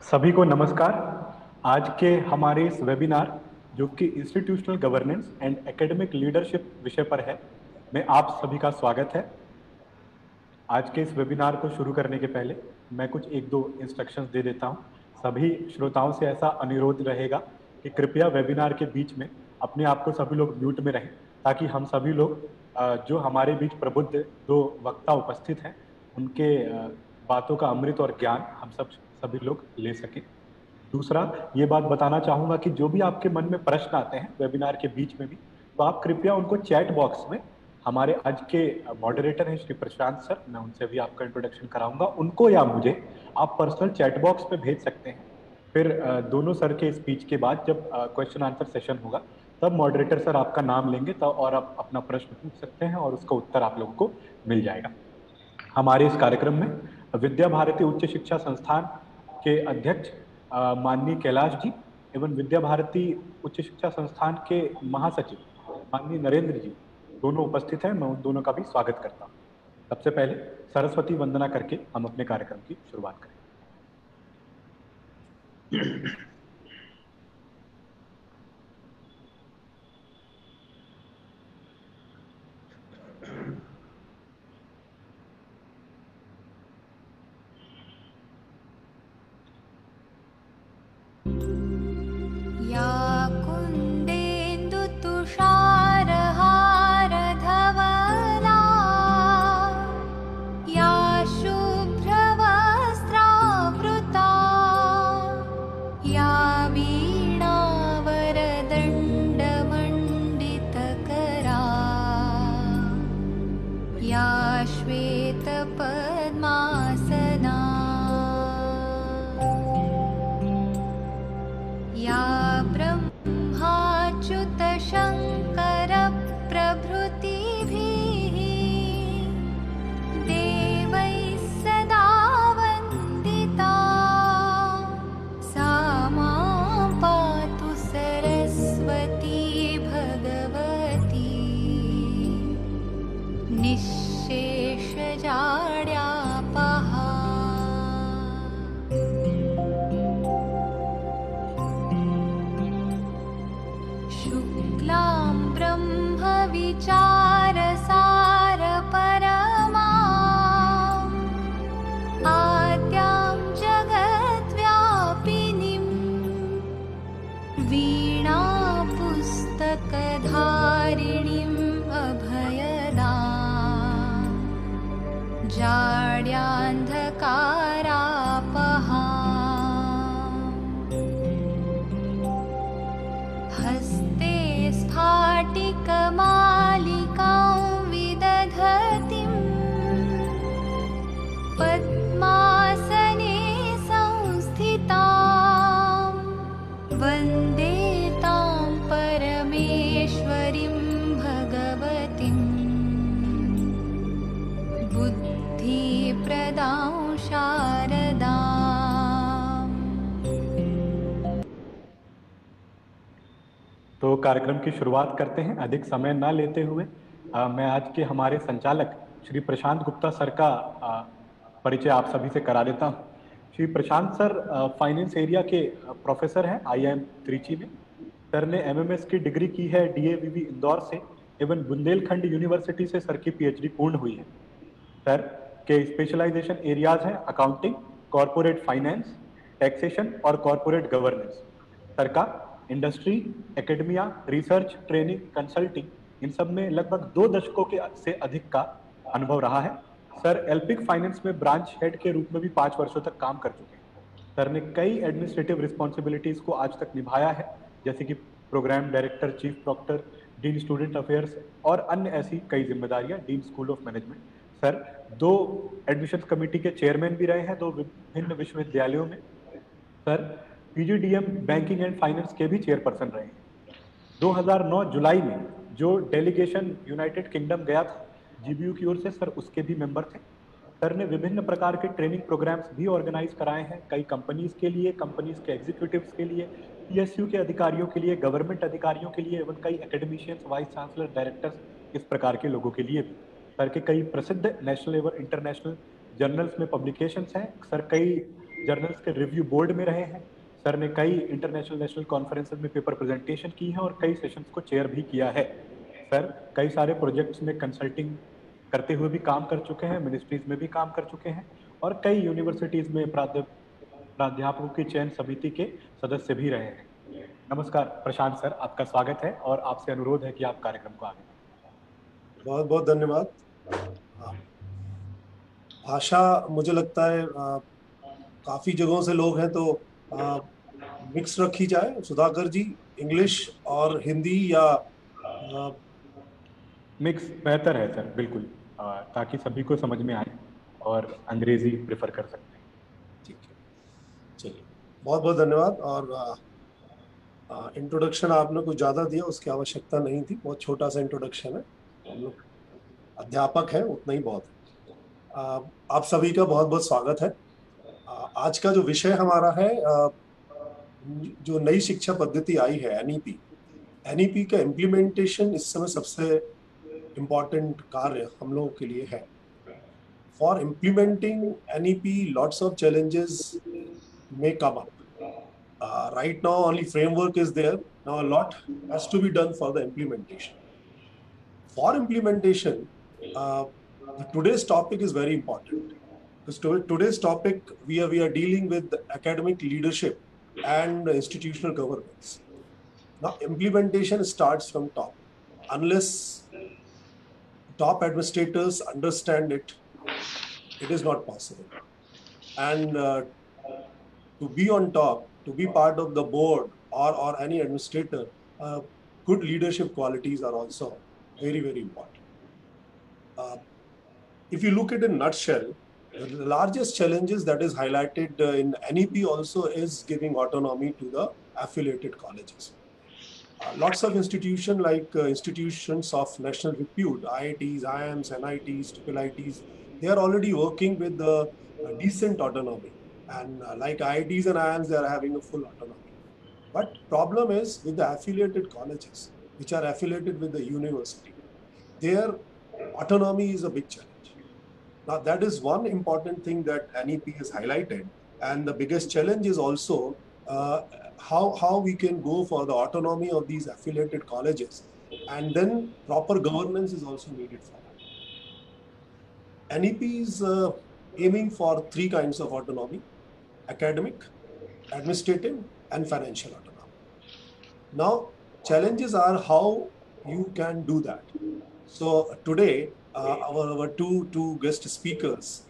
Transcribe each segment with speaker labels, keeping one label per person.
Speaker 1: सभी को नमस्कार। आज के हमारे इस वेबिनार जो कि institutional governance and academic leadership विषय पर है, में आप सभी का स्वागत है। आज के इस वेबिनार को शुरू करने के पहले मैं कुछ एक दो इंस्ट्रक्शंस दे देता हूं। सभी श्रोताओं से ऐसा अनुरोध रहेगा कि कृपया वेबिनार के बीच में अपने आप को सभी लोग म्यूट में रहें, ताकि हम सभी लोग जो हमारे बीच प्रबुद्ध दो वक्ता उपस्थित हैं उनके बातों का अमृत और ज्ञान हम सभी लोग ले सकें। दूसरा, ये बात बताना चाहूंगा कि जो भी आपके मन में प्रश्न आते हैं वेबिनार के बीच में भी, तो आप कृपया उनको चैट बॉक्स में, हमारे आज के मॉडरेटर हैं श्री प्रशांत सर, मैं उनसे भी आपका इंट्रोडक्शन कराऊंगा, उनको या मुझे आप पर्सनल चैट बॉक्स में भेज सकते हैं। फिर दोनों सर के स्पीच के बाद जब क्वेश्चन आंसर सेशन होगा, तब मॉडरेटर सर आपका नाम लेंगे, तब और आप अपना प्रश्न पूछ सकते हैं और उसका उत्तर आप लोगों को मिल जाएगा। हमारे इस कार्यक्रम में विद्या भारती उच्च शिक्षा संस्थान के अध्यक्ष माननीय कैलाश जी एवं विद्या भारती उच्च शिक्षा संस्थान के महासचिव माननीय नरेंद्र जी दोनों उपस्थित हैं। मैं उन दोनों का भी स्वागत करता हूं। सबसे पहले सरस्वती वंदना करके हम अपने कार्यक्रम की शुरुआत करें।
Speaker 2: या कुन्देन्दुतुषारहारधवला या शुभ्रवस्त्रावृता या वीणावरदण्डमण्डितकरा या श्वेतपद्मासना या ब्रह्माच्युतशङ्करप्रभृतिभिः देवैः सदा वन्दिता सा मां पातु सरस्वती भगवती निःशेषजाड्यापहा। शुक्लां ब्रह्मविचारसारपरमाम् आद्यां जगद्व्यापिनीं वीणापुस्तकधारिणीम् अभयदाम् जाड्यान्धकारापहाम् हस्ते स्फाटिकमालिकां विदधतीं पद्मासने संस्थितां वन्दे तां परमेश्वरीं भगवतीं बुद्धिप्रदां शारदाम्।
Speaker 1: तो कार्यक्रम की शुरुआत करते हैं। अधिक समय ना लेते हुए मैं आज के हमारे संचालक श्री प्रशांत गुप्ता सर का परिचय आप सभी से करा देता हूं। श्री प्रशांत सर फाइनेंस एरिया के प्रोफेसर हैं IIM त्रिची में। सर ने MMS की डिग्री की है DAVV इंदौर से एवं बुंदेलखंड यूनिवर्सिटी से सर की PhD पूर्ण हुई है। सर के स्पेशलाइजेशन एरियाज हैं अकाउंटिंग, कॉर्पोरेट फाइनेंस, टैक्सेशन और कॉर्पोरेट गवर्नेंस। सर का industry, academia, research, training, consulting, इन सब में लगभग 2 दशकों के से अधिक का अनुभव रहा है। सर एल्पिक फाइनेंस में ब्रांच हेड के रूप में भी 5 वर्षों तक काम कर चुके हैं। सर ने कई एडमिनिस्ट्रेटिव रिस्पॉन्सिबिलिटीज को आज तक निभाया है, जैसे कि programme director, chief proctor, dean student affairs और अन्य ऐसी कई जिम्मेदारियां, dean school of management. Sir 2 admission committee के चेयरमैन भी रहे हैं 2 विभिन्न विश्वविद्यालयों में। Sir PGDM banking and finance के भी चेयरपर्सन रहे हैं। 2009 जुलाई में जो डेलीगेशन यूनाइटेड किंगडम गया था GBU की ओर से, सर उसके भी मेंबर थे। सर ने विभिन्न प्रकार के ट्रेनिंग प्रोग्राम्स भी ऑर्गेनाइज कराए हैं, कई कंपनीज के लिए, कंपनीज के एग्जीक्यूटिव्स के लिए, PSU के अधिकारियों के लिए, गवर्नमेंट अधिकारियों के लिए एवं कई एकेडमिशियंस, वाइस चांसलर, डायरेक्टर्स, इस प्रकार के लोगों के लिए भी। सर के कई प्रसिद्ध नेशनल एवं इंटरनेशनल जर्नल्स में पब्लिकेशंस हैं। सर कई जर्नल्स के रिव्यू बोर्ड में रहे हैं। सर ने कई इंटरनेशनल नेशनल कॉन्फ्रेंसेस में पेपर प्रेजेंटेशन की है और कई सेशंस को चेयर भी किया है। सर कई सारे प्रोजेक्ट्स में कंसल्टिंग करते हुए भी काम कर चुके हैं, मिनिस्ट्रीज में भी काम कर चुके हैं और कई यूनिवर्सिटीज में प्राध्यापकों की चयन समिति के सदस्य भी रहे हैं। नमस्कार प्रशांत सर, आपका स्वागत है और आपसे अनुरोध है कि आप कार्यक्रम को आगे बढ़ाएं।
Speaker 3: बहुत बहुत धन्यवाद। भाषा मुझे लगता है काफी जगहों से लोग हैं तो मिक्स रखी जाए। सुधाकर जी, इंग्लिश और हिंदी या
Speaker 1: मिक्स बेहतर है सर, बिल्कुल, ताकि सभी को समझ में आए और अंग्रेजी प्रेफर कर सकते हैं।
Speaker 3: ठीक है, चलिए, बहुत बहुत धन्यवाद। और इंट्रोडक्शन आपने कुछ ज़्यादा दिया, उसकी आवश्यकता नहीं थी, बहुत छोटा सा इंट्रोडक्शन है। हम लोग अध्यापक हैं, उतना ही बहुत है। आप सभी का बहुत बहुत स्वागत है। आज का जो विषय हमारा है, जो नई शिक्षा पद्धति आई है एनईपी का इम्प्लीमेंटेशन इस समय सबसे इम्पॉर्टेंट कार्य हम लोगों के लिए है। For implementing NEP lots of challenges may come up. Right now only framework is there. Now a lot has to be done for the implementation. For implementation, today's topic is very important. Because today's topic, we are dealing with academic leadership and institutional governance. Now implementation starts from top. Unless top administrators understand it, it is not possible. And to be on top, to be part of the board or any administrator, good leadership qualities are also very, very important. If you look at it in a nutshell, the largest challenges that is highlighted in NEP also is giving autonomy to the affiliated colleges. Lots of institutions like institutions of national repute, IITs, IIMs, NITs, IIITs, they are already working with the decent autonomy. And like IITs and IIMs, they are having a full autonomy. But problem is with the affiliated colleges, which are affiliated with the university, their autonomy is a big challenge. Now that is one important thing that NEP has highlighted. And the biggest challenge is also how we can go for the autonomy of these affiliated colleges. And then proper governance is also needed for that. NEP is aiming for three kinds of autonomy: academic, administrative, and financial autonomy. Now, challenges are how you can do that. So today, our two guest speakers,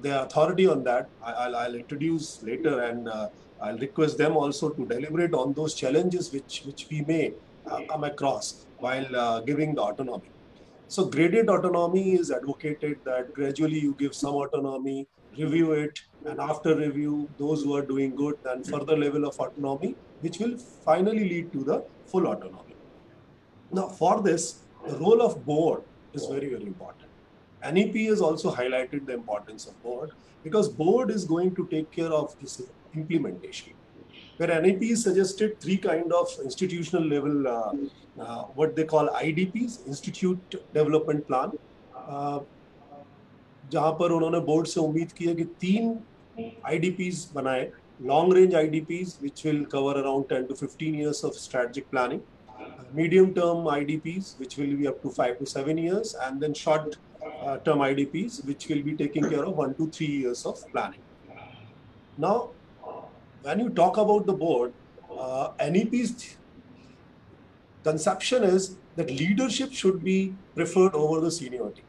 Speaker 3: the authority on that, I'll introduce later, and I'll request them also to deliberate on those challenges which we may come across while giving the autonomy. So graded autonomy is advocated that gradually you give some autonomy, review it, and after review, those who are doing good, then further level of autonomy, which will finally lead to the full autonomy. Now for this, the role of board is very, very important. NEP has also highlighted the importance of board because board is going to take care of this implementation. Where NEP suggested three kind of institutional level, what they call IDPs, Institute Development Plan, जहाँ पर उन्होंने board से उम्मीद की है कि 3 IDPs बनाए, long range IDPs which will cover around 10 to 15 years of strategic planning, medium term IDPs which will be up to 5 to 7 years, and then short term IDPs which will be taking care of 1 to 3 years of planning. Now, when you talk about the board, NEP's conception is that leadership should be preferred over the seniority.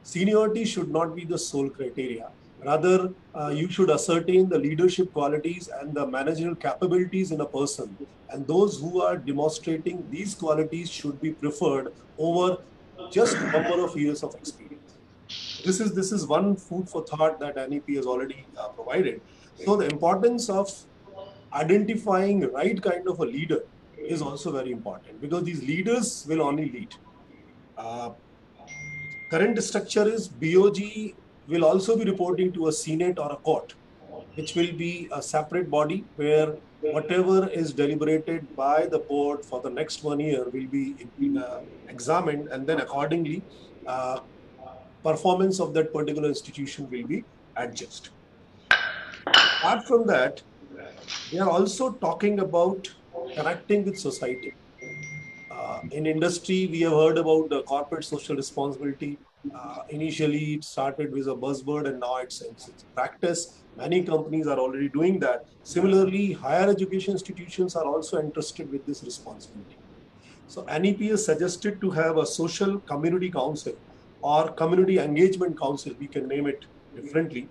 Speaker 3: Seniority should not be the sole criteria. Rather, you should ascertain the leadership qualities and the managerial capabilities in a person. And those who are demonstrating these qualities should be preferred over just number of years of experience. This is one food for thought that NEP has already provided. So the importance of identifying the right kind of a leader is also very important because these leaders will only lead. Current structure is BOG will also be reporting to a Senate or a court, which will be a separate body where whatever is deliberated by the board for the next 1 year will be examined, and then accordingly performance of that particular institution will be adjusted. Apart from that, they are also talking about connecting with society. In industry, we have heard about the corporate social responsibility. Initially, it started with a buzzword, and now it's practice. Many companies are already doing that. Similarly, higher education institutions are also interested with this responsibility. So NEP is suggested to have a social community council or community engagement council. We can name it differently.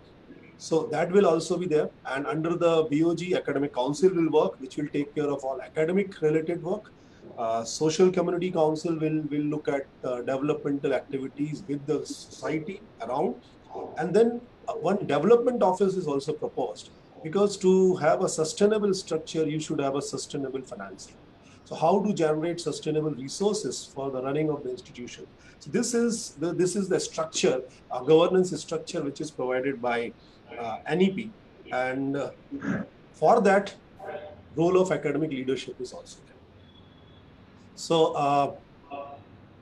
Speaker 3: So that will also be there. And under the BOG, Academic Council will work, which will take care of all academic related work. Social Community Council will look at developmental activities with the society around. And then one development office is also proposed, because to have a sustainable structure, you should have a sustainable financing. So how to generate sustainable resources for the running of the institution. So this is the structure, governance structure, which is provided by NEP. And for that, role of academic leadership is also there. So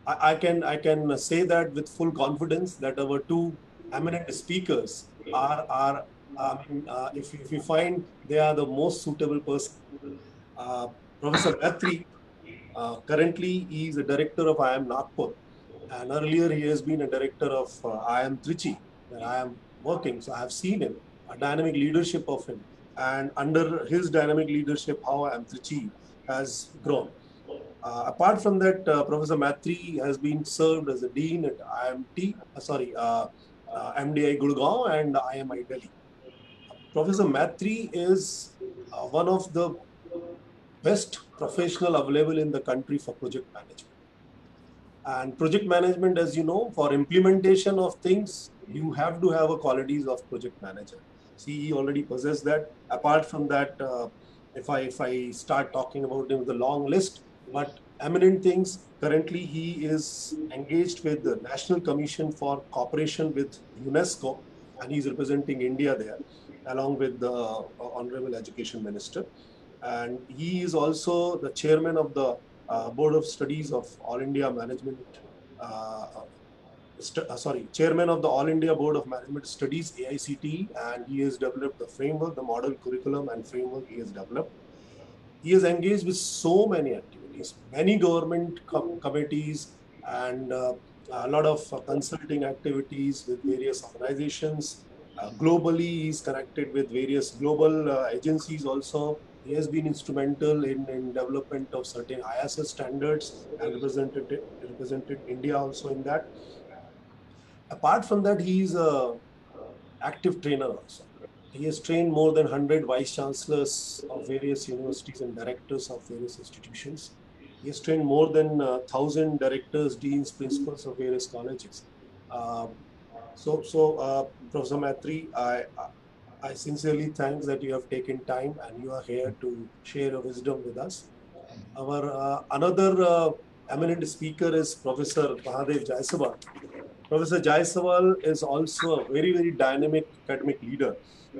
Speaker 3: I can say that with full confidence that our two eminent speakers are if you find they are the most suitable person. Professor Maitri, currently he is a director of IIM Nagpur, and earlier he has been a director of IIM Trichy, where I am working. So I have seen him, a dynamic leadership of him, and under his dynamic leadership, how IIM Trichy has grown. Apart from that, Professor Maitri has been served as a dean at MDI Gurgaon and IMI Delhi. Professor Maitri is one of the best professional available in the country for project management. And project management, as you know, for implementation of things, you have to have a qualities of project manager. See, he already possesses that. Apart from that, if I start talking about him with a long list, but eminent things, currently he is engaged with the National Commission for Cooperation with UNESCO, and he's representing India there, along with the Honorable Education Minister. And he is also the chairman of the Board of Studies of All India Management, chairman of the All India Board of Management Studies, AICTE, and he has developed the framework, the model curriculum and framework he has developed. He is engaged with so many activities, many government committees, and a lot of consulting activities with various organizations. Globally, he is connected with various global agencies also. He has been instrumental in development of certain ISO standards and represented India also in that. Apart from that, he is an active trainer also. He has trained more than 100 vice chancellors of various universities and directors of various institutions. He has trained more than 1,000 directors, deans, principals of various colleges. Professor Maitri, I sincerely thank that you have taken time and you are here to share your wisdom with us. Our another eminent speaker is Professor Mahadev Jaiswal. Professor Jaiswal is also a very, very dynamic academic leader,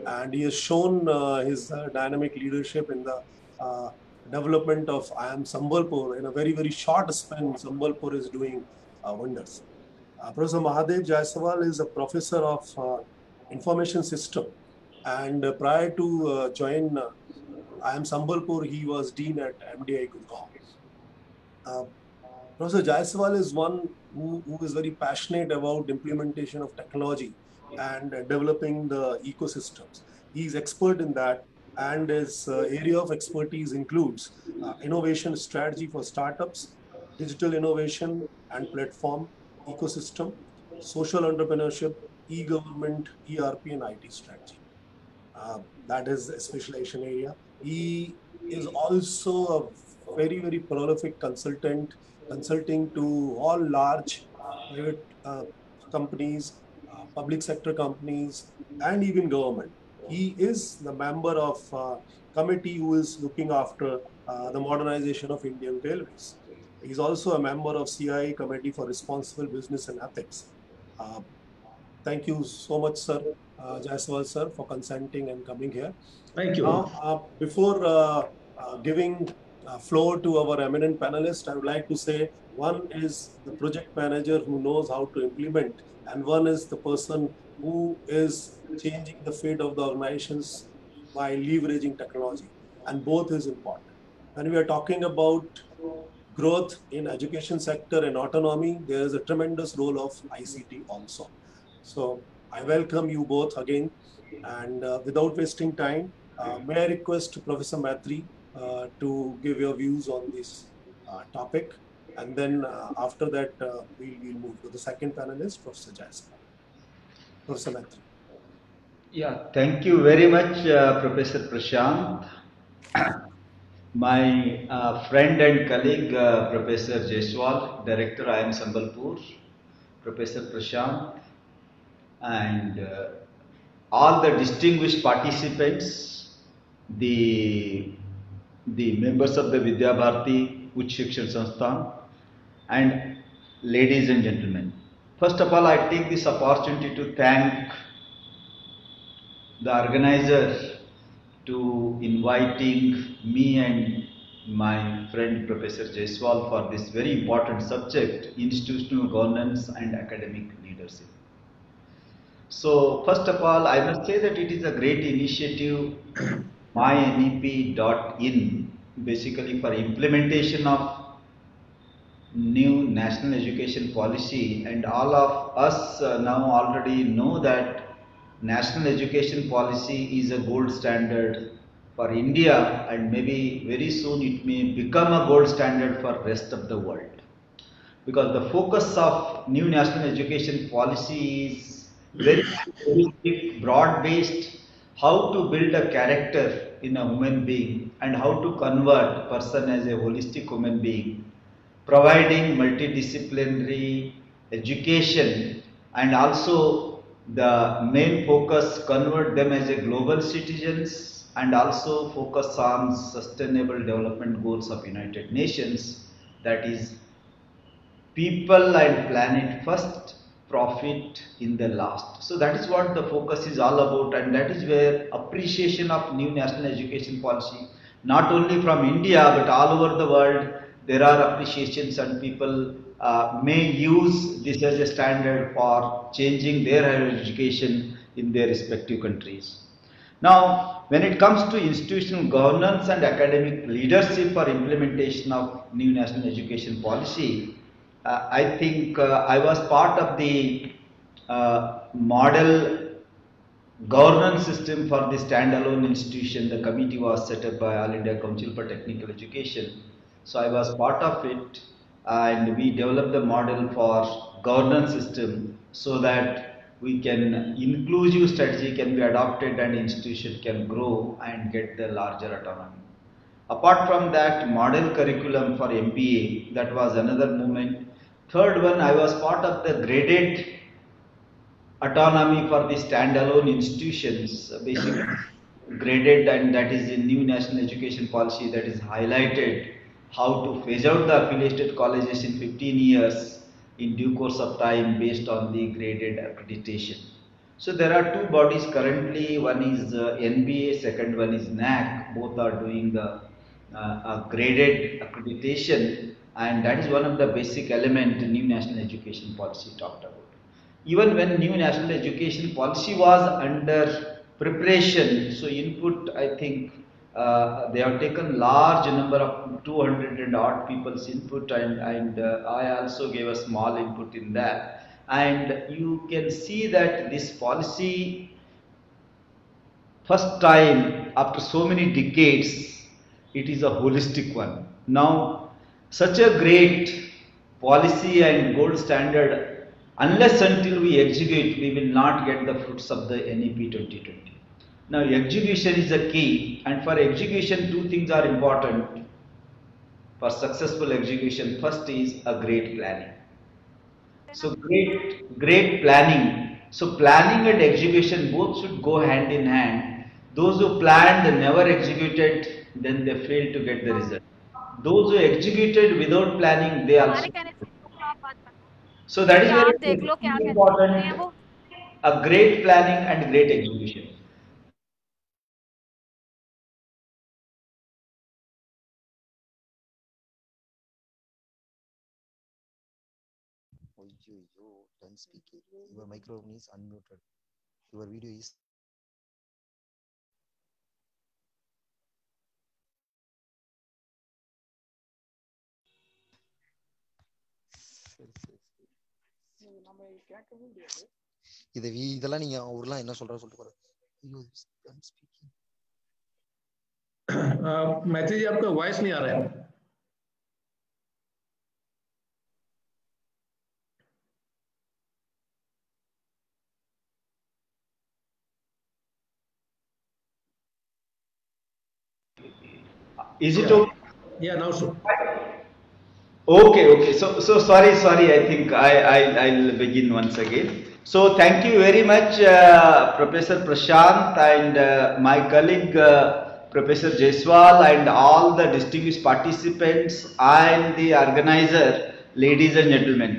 Speaker 3: and he has shown his dynamic leadership in the development of IIM Sambalpur. In a very, very short span, Sambalpur is doing wonders. Professor Mahadev Jaiswal is a professor of information system, and prior to join IIM Sambalpur, he was dean at MDI Gurgaon. Professor Jaiswal is one who is very passionate about implementation of technology and developing the ecosystems. He is expert in that, and his area of expertise includes innovation strategy for startups, digital innovation and platform ecosystem, social entrepreneurship, e-government, ERP, and IT strategy. That is a specialization area. He is also a very, very prolific consultant, consulting to all large private companies, public sector companies, and even government. He is the member of committee who is looking after the modernization of Indian railways. He's also a member of CIA Committee for Responsible Business and Ethics. Thank you so much, sir, Jaiswal sir, for consenting and coming here.
Speaker 4: Thank you.
Speaker 3: Before giving floor to our eminent panelists, I would like to say one is the project manager who knows how to implement, and one is the person who is changing the fate of the organizations by leveraging technology, and both is important. When we are talking about growth in education sector and autonomy, there is a tremendous role of ICT also. So I welcome you both again, and without wasting time, may I request Professor Matri to give your views on this topic, and then after that we'll move to the second panelist, Professor Jaiswal. Professor Matri.
Speaker 4: Yeah, thank you very much, Professor Prashant. My friend and colleague, Professor Jaiswal, Director IIM Sambalpur, Professor Prashant, and all the distinguished participants, the, the members of the Vidya Bharati Uch Shikshan Sansthan, and ladies and gentlemen. First of all, I take this opportunity to thank the organizer to inviting me and my friend Professor Jaiswal for this very important subject, institutional governance and academic leadership. So first of all, I must say that it is a great initiative, mynep.in, basically for implementation of new national education policy, and all of us now already know that national education policy is a gold standard for India, and maybe very soon it may become a gold standard for rest of the world, because the focus of new national education policy is very holistic, broad based, how to build a character in a human being and how to convert person as a holistic human being, providing multidisciplinary education, and also the main focus convert them as a global citizens, and also focus on sustainable development goals of United Nations, that is people and planet first, profit in the last. So that is what the focus is all about, and that is where appreciation of new national education policy, not only from India but all over the world, there are appreciations, and people may use this as a standard for changing their higher education in their respective countries. Now, when it comes to institutional governance and academic leadership for implementation of new national education policy, I think I was part of the model governance system for the standalone institution. The committee was set up by All India Council for Technical Education. So I was part of it, and we developed the model for governance system so that we can inclusive strategy can be adopted and institution can grow and get the larger autonomy. Apart from that, model curriculum for MBA, that was another movement. Third one, I was part of the graded autonomy for the standalone institutions, basically graded, and that is in new national education policy that is highlighted how to phase out the affiliated colleges in 15 years in due course of time based on the graded accreditation. So there are two bodies currently, one is NBA, second one is NAC, both are doing the graded accreditation, and that is one of the basic element new national education policy talked about. Even when new national education policy was under preparation, so input, I think they have taken large number of 200 and odd people's input, and I also gave a small input in that, and you can see that this policy first time after so many decades, it is a holistic one. Now, such a great policy and gold standard, unless until we execute, we will not get the fruits of the NEP 2020. Now, execution is the key, and for execution, two things are important. For successful execution, first is a great planning. So great planning. So planning and execution both should go hand in hand. Those who planned and never executed, then they fail to get the result. Those who executed without planning, they also. So that is very important. A great planning and great execution.
Speaker 5: Oh, you done speaking. Your microphone is unmuted. Your video is இதெல்லாம் நீங்க அவர்லாம் என்ன சொல்றாரு சொல்லிட்டு பாரு. ஐயோ, I'm speaking.
Speaker 6: Maithili जी आपका voice नहीं आ रहा है.
Speaker 4: Is it okay?
Speaker 6: Yeah, now so.
Speaker 4: Okay. So sorry. I think I'll begin once again. So thank you very much, Professor Prashant and my colleague Professor Jaiswal and all the distinguished participants and the organizer, ladies and gentlemen.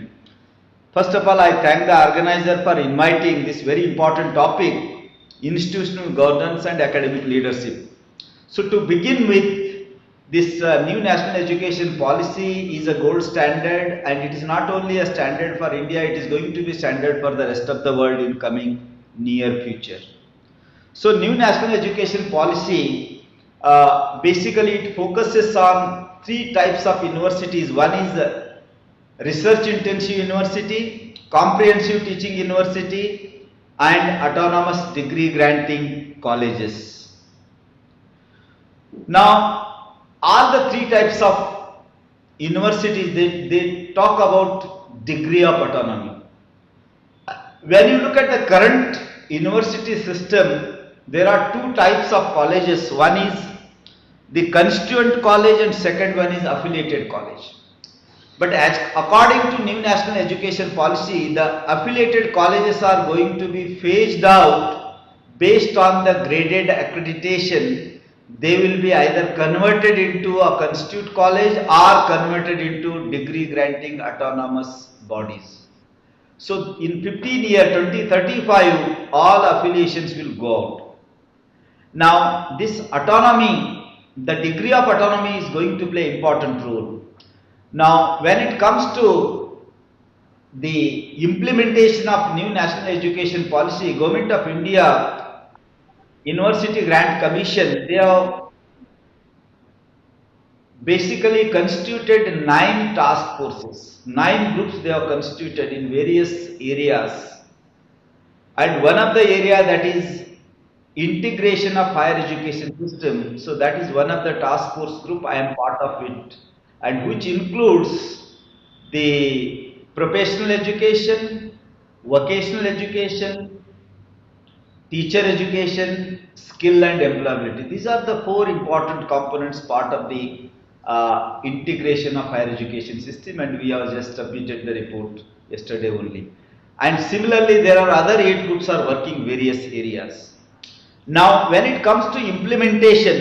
Speaker 4: First of all, I thank the organizer for inviting this very important topic, institutional governance and academic leadership. So to begin with, this new national education policy is a gold standard, and it is not only a standard for India, it is going to be standard for the rest of the world in coming near future. So new national education policy, basically it focuses on three types of universities. One is research intensive university, comprehensive teaching university, and autonomous degree granting colleges. Now, all the three types of universities, they talk about degree of autonomy. When you look at the current university system, there are two types of colleges. One is the constituent college and second one is affiliated college. But as according to new national education policy, the affiliated colleges are going to be phased out based on the graded accreditation. They will be either converted into a constituent college or converted into degree granting autonomous bodies. So in 15 years, 2035, all affiliations will go out. Now this autonomy, the degree of autonomy is going to play important role. Now when it comes to the implementation of new national education policy, Government of India University Grant Commission, they have basically constituted 9 task forces, 9 groups they have constituted in various areas, and one of the area that is integration of higher education system. So that is one of the task force group. I am part of it, and which includes the professional education, vocational education, teacher education, skill and employability. These are the 4 important components part of the integration of higher education system, and we have just submitted the report yesterday only. And similarly, there are other 8 groups are working various areas. Now, when it comes to implementation,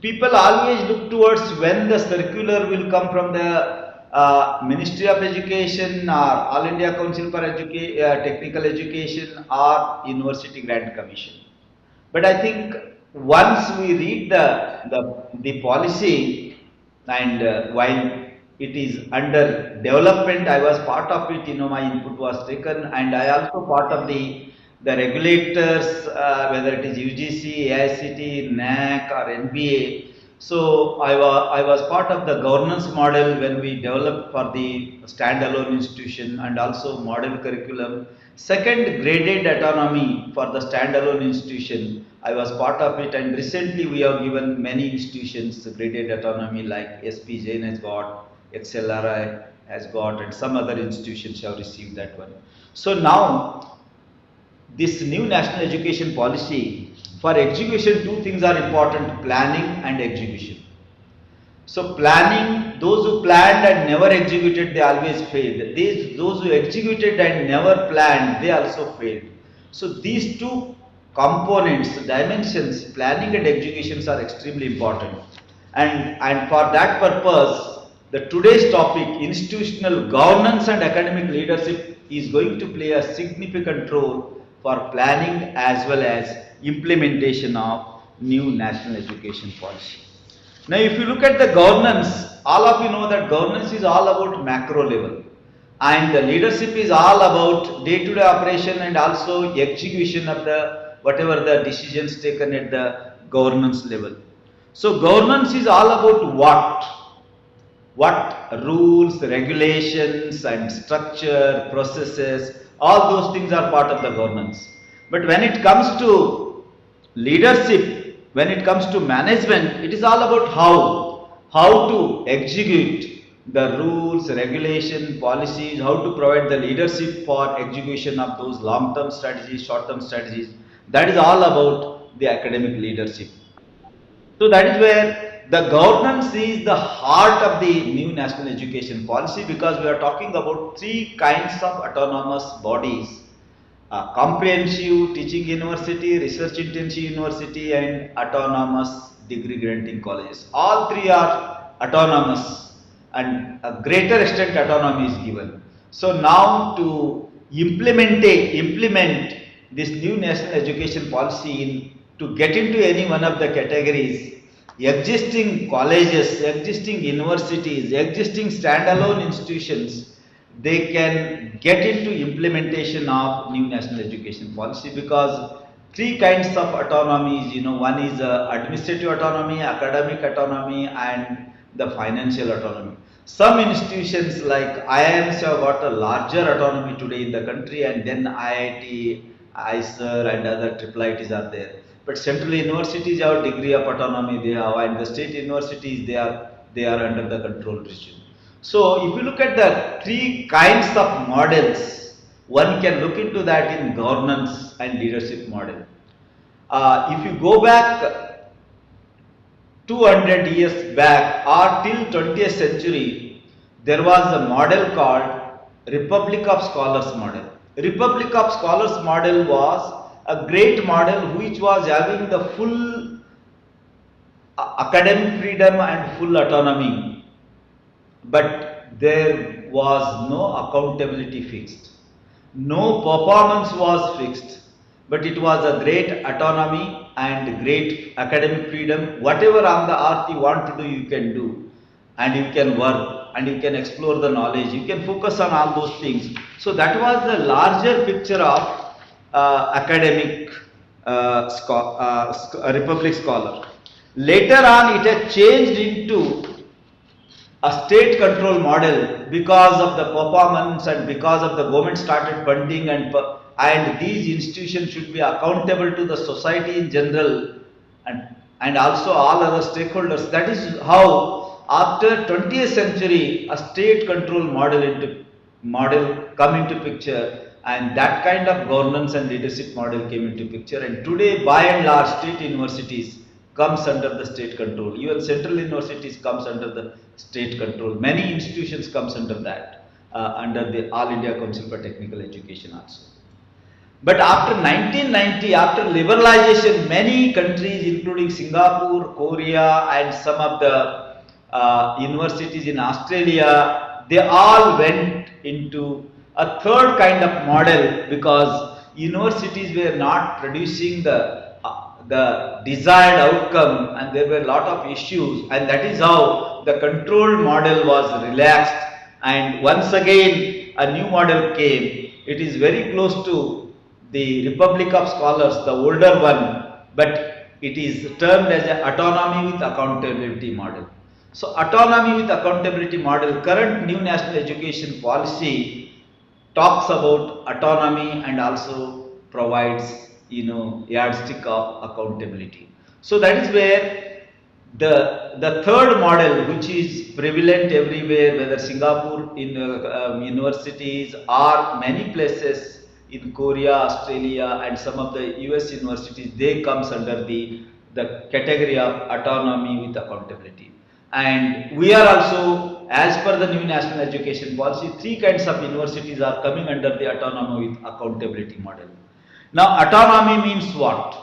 Speaker 4: people always look towards when the circular will come from the Ministry of Education or All India Council for Technical Education or University Grant Commission. But I think once we read the policy, and while it is under development, I was part of it, my input was taken, and I also part of the regulators, whether it is UGC, AICTE, NAC or NBA. So I was part of the governance model when we developed for the standalone institution and also model curriculum. Second, graded autonomy for the standalone institution, I was part of it, and recently we have given many institutions graded autonomy like SP Jain has got, XLRI has got, and some other institutions have received that one. So now this new national education policy, for execution 2 things are important: planning and execution. So planning, those who planned and never executed, they always failed. Those who executed and never planned, they also failed. So these 2 components, dimensions, planning and executions, are extremely important. And for that purpose, the today's topic, institutional governance and academic leadership, is going to play a significant role for planning as well as implementation of new national education policy. Now if you look at the governance, all of you know that governance is all about macro level, and the leadership is all about day-to-day operation and also execution of the whatever the decisions taken at the governance level. So governance is all about what? what rules, regulations and structure, processes, all those things are part of the governance. But when it comes to leadership, when it comes to management, it is all about how to execute the rules, regulation, policies, how to provide the leadership for execution of those long-term strategies, short-term strategies. That is all about the academic leadership. So that is where the governance is the heart of the new national education policy, because we are talking about three kinds of autonomous bodies: comprehensive teaching university, research intensive university and autonomous degree granting colleges. All three are autonomous and a greater extent autonomy is given. So now to implement this new national education policy to get into any one of the categories, existing colleges, existing universities, existing standalone institutions, they can get into implementation of new national education policy, because three kinds of autonomies, one is administrative autonomy, academic autonomy and the financial autonomy. Some institutions like IIMs have got a larger autonomy today in the country, and then IIT, IISER and other IIITs are there. But central universities have a degree of autonomy they have, and the state universities they are under the control regime. So if you look at the three kinds of models, one can look into that in governance and leadership model. If you go back 200 years back or till 20th century, there was a model called Republic of Scholars model. Republic of Scholars model was a great model which was having the full academic freedom and full autonomy, but there was no accountability fixed, no performance was fixed, but it was a great autonomy and great academic freedom. Whatever on the earth you want to do, you can do, and you can work and you can explore the knowledge, you can focus on all those things. So that was the larger picture of academic Republic Scholar. Later on it had changed into a state control model because of the performance and because of the government started funding, and these institutions should be accountable to the society in general and also all other stakeholders. That is how after 20th century a state control model come into picture, and that kind of governance and leadership model came into picture. And today by and large state universities comes under the state control, even central universities comes under the state control, many institutions comes under that, under the All India Council for Technical Education also. But after 1990, after liberalization, many countries including Singapore, Korea and some of the universities in Australia, they all went into a third kind of model, because universities were not producing the desired outcome and there were a lot of issues, and that is how the control model was relaxed, and once again a new model came. It is very close to the Republic of Scholars, the older one, but it is termed as an autonomy with accountability model. So autonomy with accountability model, current new national education policy talks about autonomy and also provides yardstick of accountability. So that is where the third model, which is prevalent everywhere, whether Singapore in universities or many places in Korea, Australia and some of the US universities, they comes under the category of autonomy with accountability. And we are also, as per the new national education policy, three kinds of universities are coming under the autonomy with accountability model. Now autonomy means what?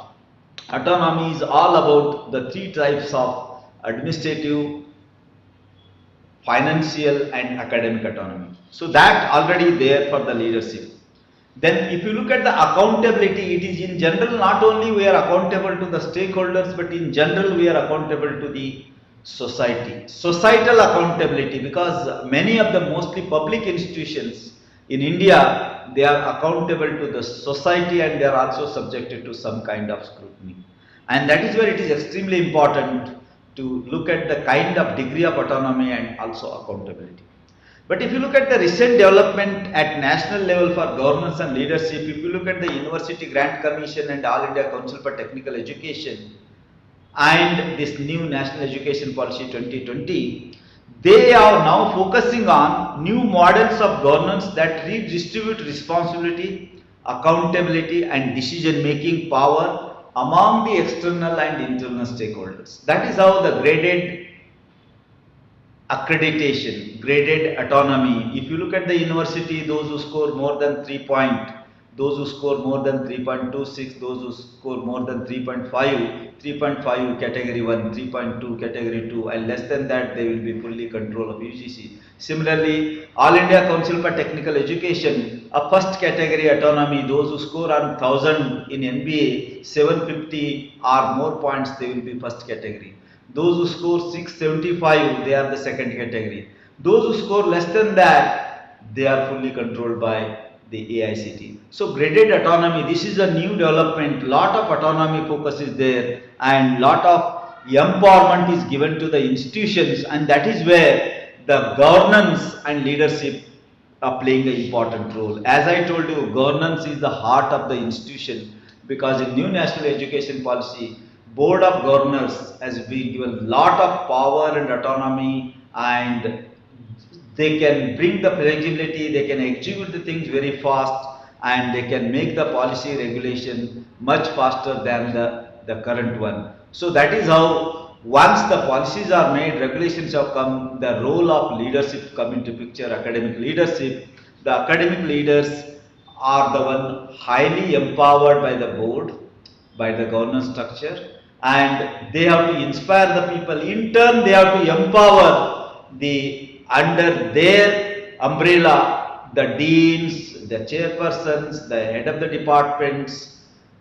Speaker 4: Autonomy is all about the three types of administrative, financial and academic autonomy. So that already there for the leadership. Then if you look at the accountability, it is in general not only we are accountable to the stakeholders, but in general we are accountable to the society. Societal accountability, because many of the mostly public institutions in India, they are accountable to the society and they are also subjected to some kind of scrutiny. And that is where it is extremely important to look at the kind of degree of autonomy and also accountability. But if you look at the recent development at national level for governance and leadership, if you look at the University Grant Commission and All India Council for Technical Education and this new National Education Policy 2020, they are now focusing on new models of governance that redistribute responsibility, accountability and decision-making power among the external and internal stakeholders. That is how the graded accreditation, graded autonomy. If you look at the university, those who score more than 3 point, those who score more than 3.26, those who score more than 3.5, 3.5 category 1, 3.2 category 2, and less than that they will be fully control of UGC. Similarly, All India Council for Technical Education, a first category autonomy, those who score on 1000 in NBA, 750 or more points, they will be first category. Those who score 675, they are the second category. Those who score less than that, they are fully controlled by the AICT. So graded autonomy, this is a new development. Lot of autonomy focus is there and lot of empowerment is given to the institutions, and that is where the governance and leadership are playing an important role. As I told you, governance is the heart of the institution, because in new national education policy, Board of Governors has been given lot of power and autonomy, and they can bring the flexibility, they can execute the things very fast, and they can make the policy regulation much faster than the current one. So that is how once the policies are made, regulations have come, the role of leadership come into picture, academic leadership. The academic leaders are the one highly empowered by the board, by the governance structure, and they have to inspire the people. In turn, they have to empower under their umbrella, the deans, the chairpersons, the head of the departments,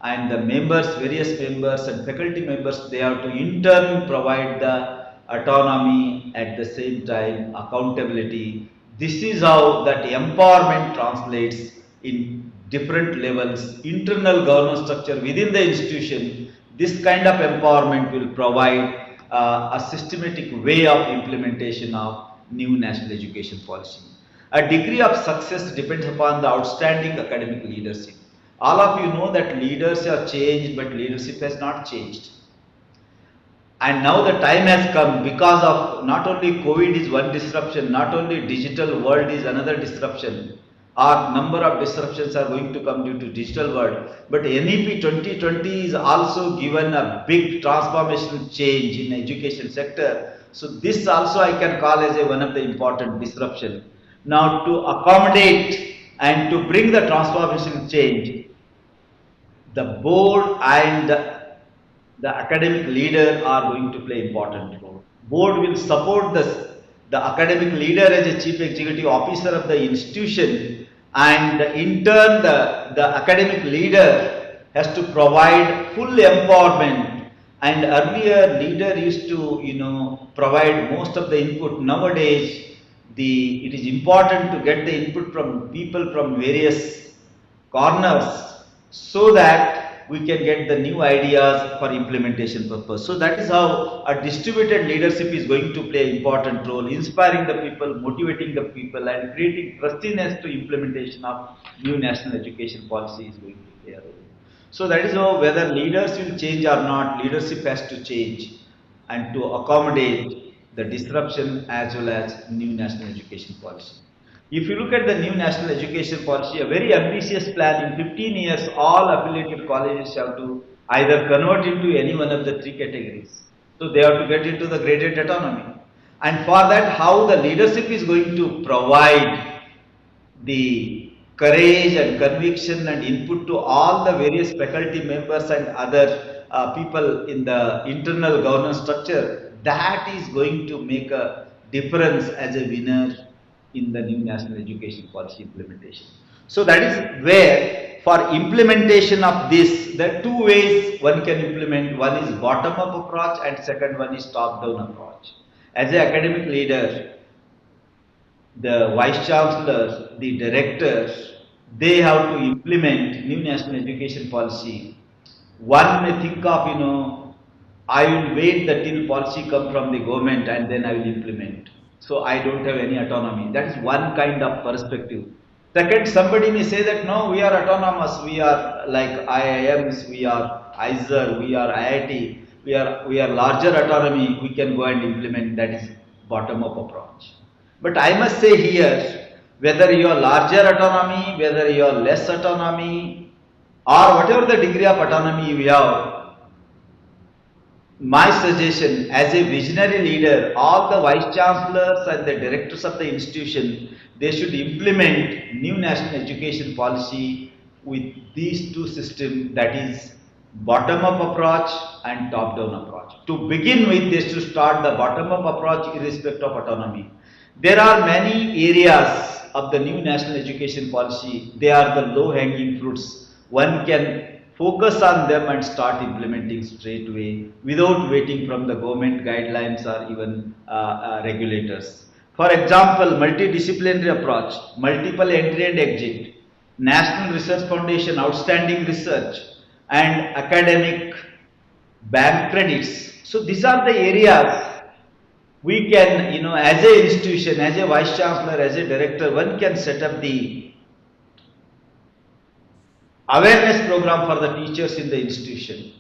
Speaker 4: and the members, various members and faculty members. They have to in turn provide the autonomy, at the same time accountability. This is how that empowerment translates in different levels, internal governance structure within the institution. This kind of empowerment will provide a systematic way of implementation of new national education policy. A degree of success depends upon the outstanding academic leadership. All of you know that leaders have changed, but leadership has not changed. And now the time has come, because of not only COVID is one disruption, not only digital world is another disruption, or number of disruptions are going to come due to digital world, but NEP 2020 is also given a big transformational change in education sector. So this also I can call as one of the important disruption. Now to accommodate and to bring the transformational change, the board and the academic leader are going to play important role. Board will support the academic leader as a chief executive officer of the institution, and in turn the academic leader has to provide full empowerment. And earlier leader used to provide most of the input. Nowadays it is important to get the input from people from various corners, so that we can get the new ideas for implementation purpose. So that is how a distributed leadership is going to play an important role, inspiring the people, motivating the people, and creating trustiness to implementation of new national education policy is going to play a role. So that is how, whether leaders will change or not, leadership has to change and to accommodate the disruption as well as new national education policy. If you look at the new national education policy, a very ambitious plan, in 15 years all affiliated colleges have to either convert into any one of the three categories. So they have to get into the graded autonomy. And for that, how the leadership is going to provide the courage and conviction and input to all the various faculty members and other people in the internal governance structure, that is going to make a difference as a winner in the new national education policy implementation. So that is where, for implementation of this, there are two ways one can implement. One is bottom-up approach and second one is top-down approach. As an academic leader, the vice chancellor, the directors, they have to implement new national education policy. One may think of I will wait till policy come from the government and then I will implement. So I don't have any autonomy. That is one kind of perspective. Second, somebody may say that no, we are autonomous, we are like IIMs, we are ISER, we are IIT, we are larger autonomy, we can go and implement. That is bottom-up approach. But I must say here, whether you are larger autonomy, whether you are less autonomy, or whatever the degree of autonomy you have, my suggestion as a visionary leader, all the vice chancellors and the directors of the institution, they should implement new national education policy with these two systems, that is bottom-up approach and top-down approach. To begin with, they should start the bottom-up approach irrespective of autonomy. There are many areas of the new national education policy, they are the low-hanging fruits. One can focus on them and start implementing straight away without waiting from the government guidelines or even regulators. For example, multidisciplinary approach, multiple entry and exit, National Research Foundation, outstanding research, and academic bank credits. So these are the areas we can, as an institution, as a vice chancellor, as a director, one can set up the awareness program for the teachers in the institution,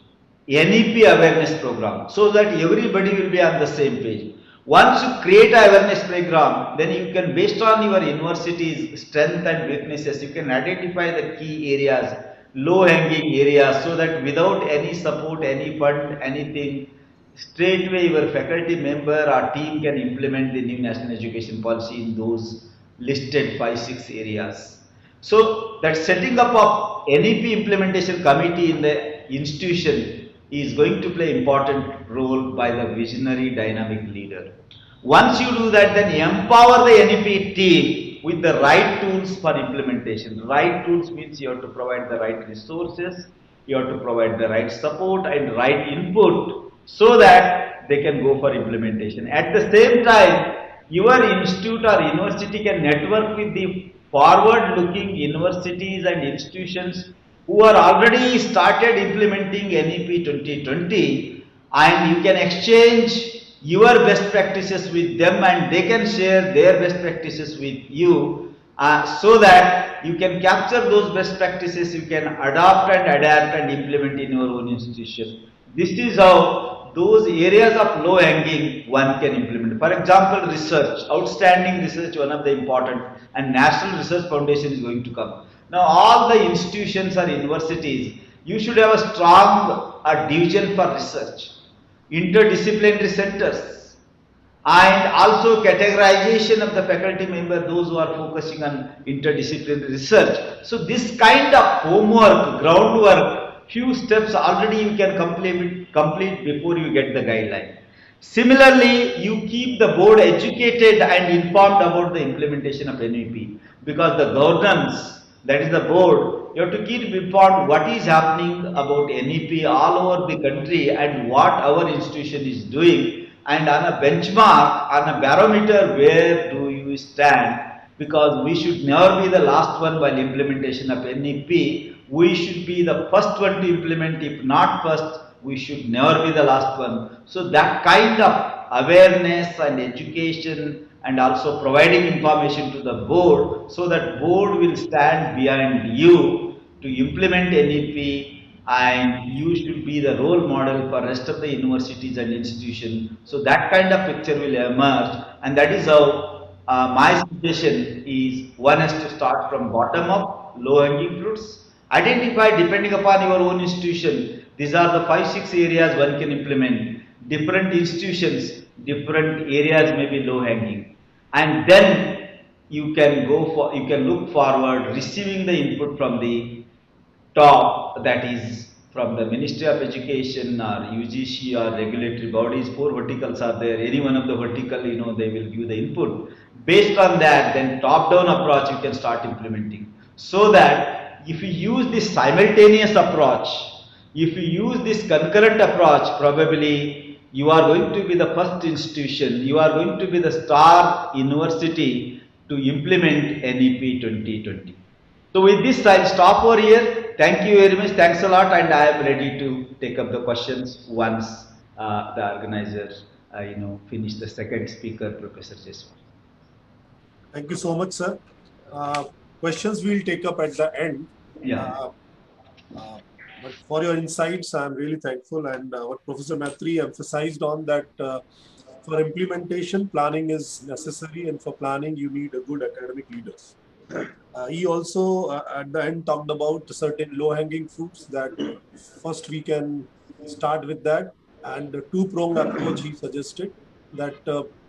Speaker 4: NEP awareness program, so that everybody will be on the same page. Once you create an awareness program, then you can, based on your university's strength and weaknesses, you can identify the key areas, low-hanging areas, so that without any support, any fund, anything, straight away your faculty member or team can implement the new national education policy in those listed 5-6 areas. So that setting up of NEP implementation committee in the institution is going to play important role by the visionary dynamic leader. Once you do that, then empower the NEP team with the right tools for implementation. Right tools means you have to provide the right resources, you have to provide the right support and right input so that they can go for implementation. At the same time, your institute or university can network with the forward-looking universities and institutions who are already started implementing NEP 2020, and you can exchange your best practices with them and they can share their best practices with you so that you can capture those best practices, you can adopt and adapt and implement in your own institution. This is how those areas of low hanging one can implement. For example, research, outstanding research, one of the important, and National Research Foundation is going to come. Now all the institutions or universities, you should have a strong division for research, interdisciplinary centers, and also categorization of the faculty member, those who are focusing on interdisciplinary research. So this kind of homework, groundwork, few steps already you can complete before you get the guideline. Similarly, you keep the board educated and informed about the implementation of NEP, because the governance, that is the board, you have to keep informed what is happening about NEP all over the country and what our institution is doing, and on a benchmark, on a barometer, where do you stand? Because we should never be the last one while implementation of NEP. We should be the first one to implement. If not first, we should never be the last one. So that kind of awareness and education and also providing information to the board, so that board will stand behind you to implement NEP, and you should be the role model for rest of the universities and institutions. So that kind of picture will emerge, and that is how my suggestion is one has to start from bottom up, low hanging fruits. Identify, depending upon your own institution, these are the 5-6 areas one can implement. Different institutions, different areas may be low hanging, and then you can look forward, receiving the input from the top, that is from the Ministry of Education or UGC or regulatory bodies. 4 verticals are there. Any one of the vertical, they will give the input. Based on that, then top-down approach you can start implementing. So that if you use this simultaneous approach, if you use this concurrent approach, probably you are going to be the first institution, you are going to be the star university to implement NEP 2020. So with this, I'll stop over here. Thank you very much. Thanks a lot, and I am ready to take up the questions once the organizer, finish the second speaker, Professor Jaiswal.
Speaker 3: Thank you so much, sir. Questions we'll take up at the end.
Speaker 4: Yeah.
Speaker 3: But for your insights, I'm really thankful. And what Professor Maitre emphasized on that for implementation, planning is necessary, and for planning, you need a good academic leaders. He also, at the end, talked about certain low-hanging fruits that first we can start with that, and the two-pronged approach he suggested that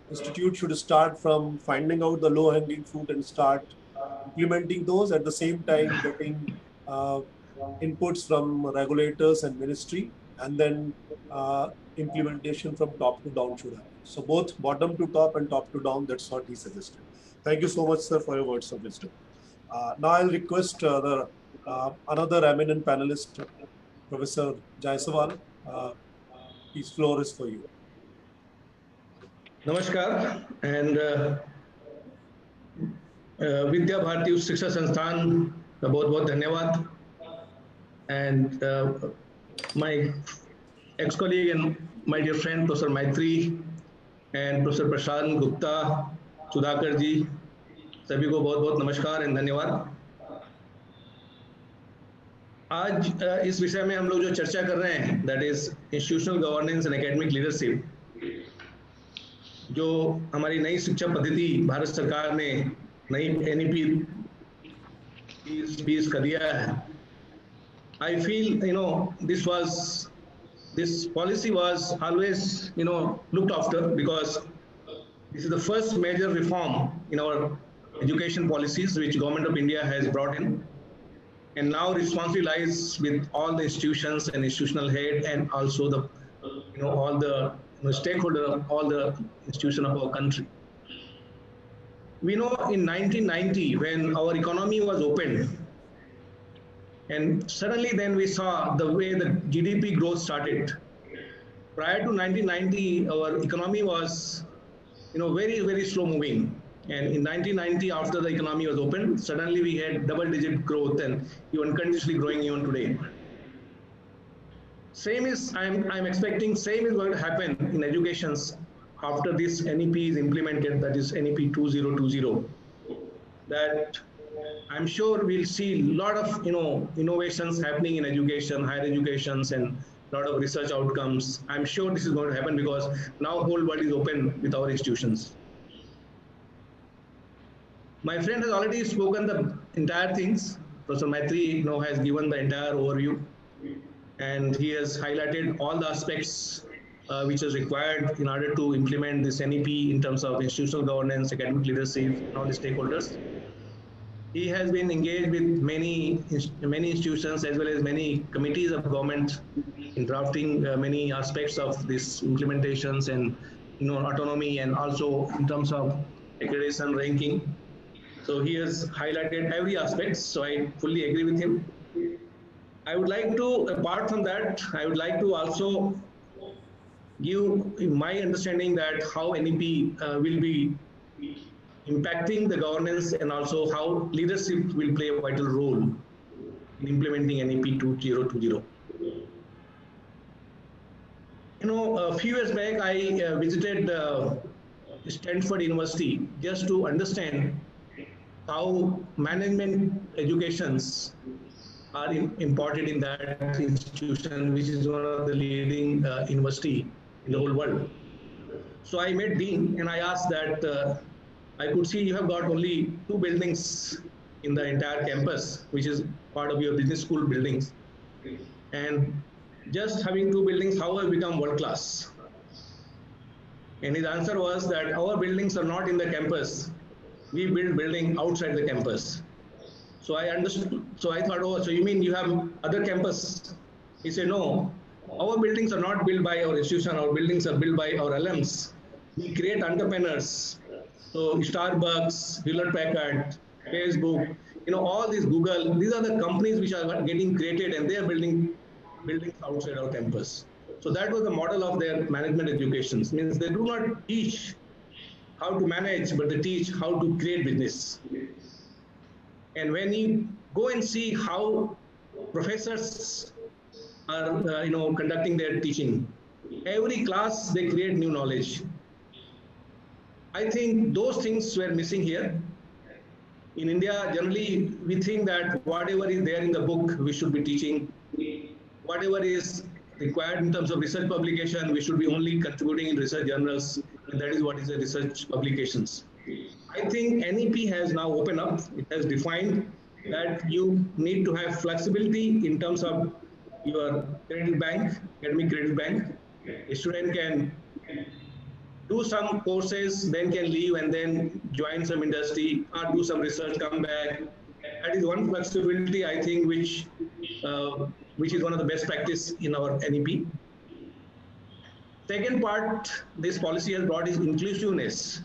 Speaker 3: institute should start from finding out the low-hanging fruit and start implementing those, at the same time getting inputs from regulators and ministry, and then implementation from top to down should happen. So both bottom to top and top to down, that's what he suggested. Thank you so much, sir, for your words of wisdom. Now I'll request another eminent panelist, Professor Jaiswal. His floor is for you.
Speaker 6: नमस्कार and Vidya Bharati उच्च शिक्षा संस्थान का बहुत बहुत धन्यवाद, and my ex-colleague and my dear friend Professor Maitre and Professor Prashant Gupta, Sudhakar जी, सभी को बहुत बहुत नमस्कार एंड धन्यवाद। आज इस विषय में हम लोग जो चर्चा कर रहे हैं, that is institutional governance and academic leadership, जो हमारी नई शिक्षा पद्धति भारत सरकार ने नई NEP 2020 का दिया है। I feel this policy was always looked after, because this is the first major reform in our education policies which Government of India has brought in, and now responsibility lies with all the institutions and institutional head, and also the all the stakeholder, all the institutions of our country. We know in 1990 when our economy was opened, and suddenly then we saw the way the GDP growth started. Prior to 1990, our economy was very, very slow moving. And in 1990, after the economy was opened, suddenly we had double-digit growth and even continuously growing even today. Same is, I'm expecting same is going to happen in education after this NEP is implemented, that is NEP 2020. That I'm sure we'll see a lot of innovations happening in education, higher educations, and a lot of research outcomes. I'm sure this is going to happen because now whole world is open with our institutions. My friend has already spoken the entire things. Professor Maitre has given the entire overview, and he has highlighted all the aspects which is required in order to implement this NEP in terms of institutional governance, academic leadership, and all the stakeholders. He has been engaged with many institutions as well as many committees of government in drafting many aspects of this implementations and autonomy, and also in terms of accreditation ranking. So he has highlighted every aspect, so I fully agree with him. I would like to, apart from that, I would like to also give my understanding that how NEP will be impacting the governance, and also how leadership will play a vital role in implementing NEP 2020. A few years back, I visited Stanford University just to understand how management educations are imparted in that institution, which is one of the leading university in the whole world. So I met Dean and I asked that I could see you have got only 2 buildings in the entire campus, which is part of your business school buildings. And just having 2 buildings, how have become world class? And his answer was that our buildings are not in the campus. We build building outside the campus. So I understood. So I thought, oh, so you mean you have other campus? He said, no, our buildings are not built by our institution. Our buildings are built by our alums. We create entrepreneurs. So Starbucks, Hewlett-Packard, Facebook, all these Google, these are the companies which are getting created, and they are building buildings outside our campus. So that was the model of their management education. Means they do not teach how to manage, but they teach how to create business. And when you go and see how professors are, conducting their teaching, every class they create new knowledge. I think those things were missing here. In India, generally, we think that whatever is there in the book, we should be teaching. Whatever is required in terms of research publication, we should be only contributing in research journals, and that is what is the research publications. I think NEP has now opened up. It has defined that you need to have flexibility in terms of your credit bank, academic credit bank. A student can do some courses, then can leave and then join some industry or do some research, come back. That is one flexibility, I think, which is one of the best practice in our NEP. Second part this policy has brought is inclusiveness.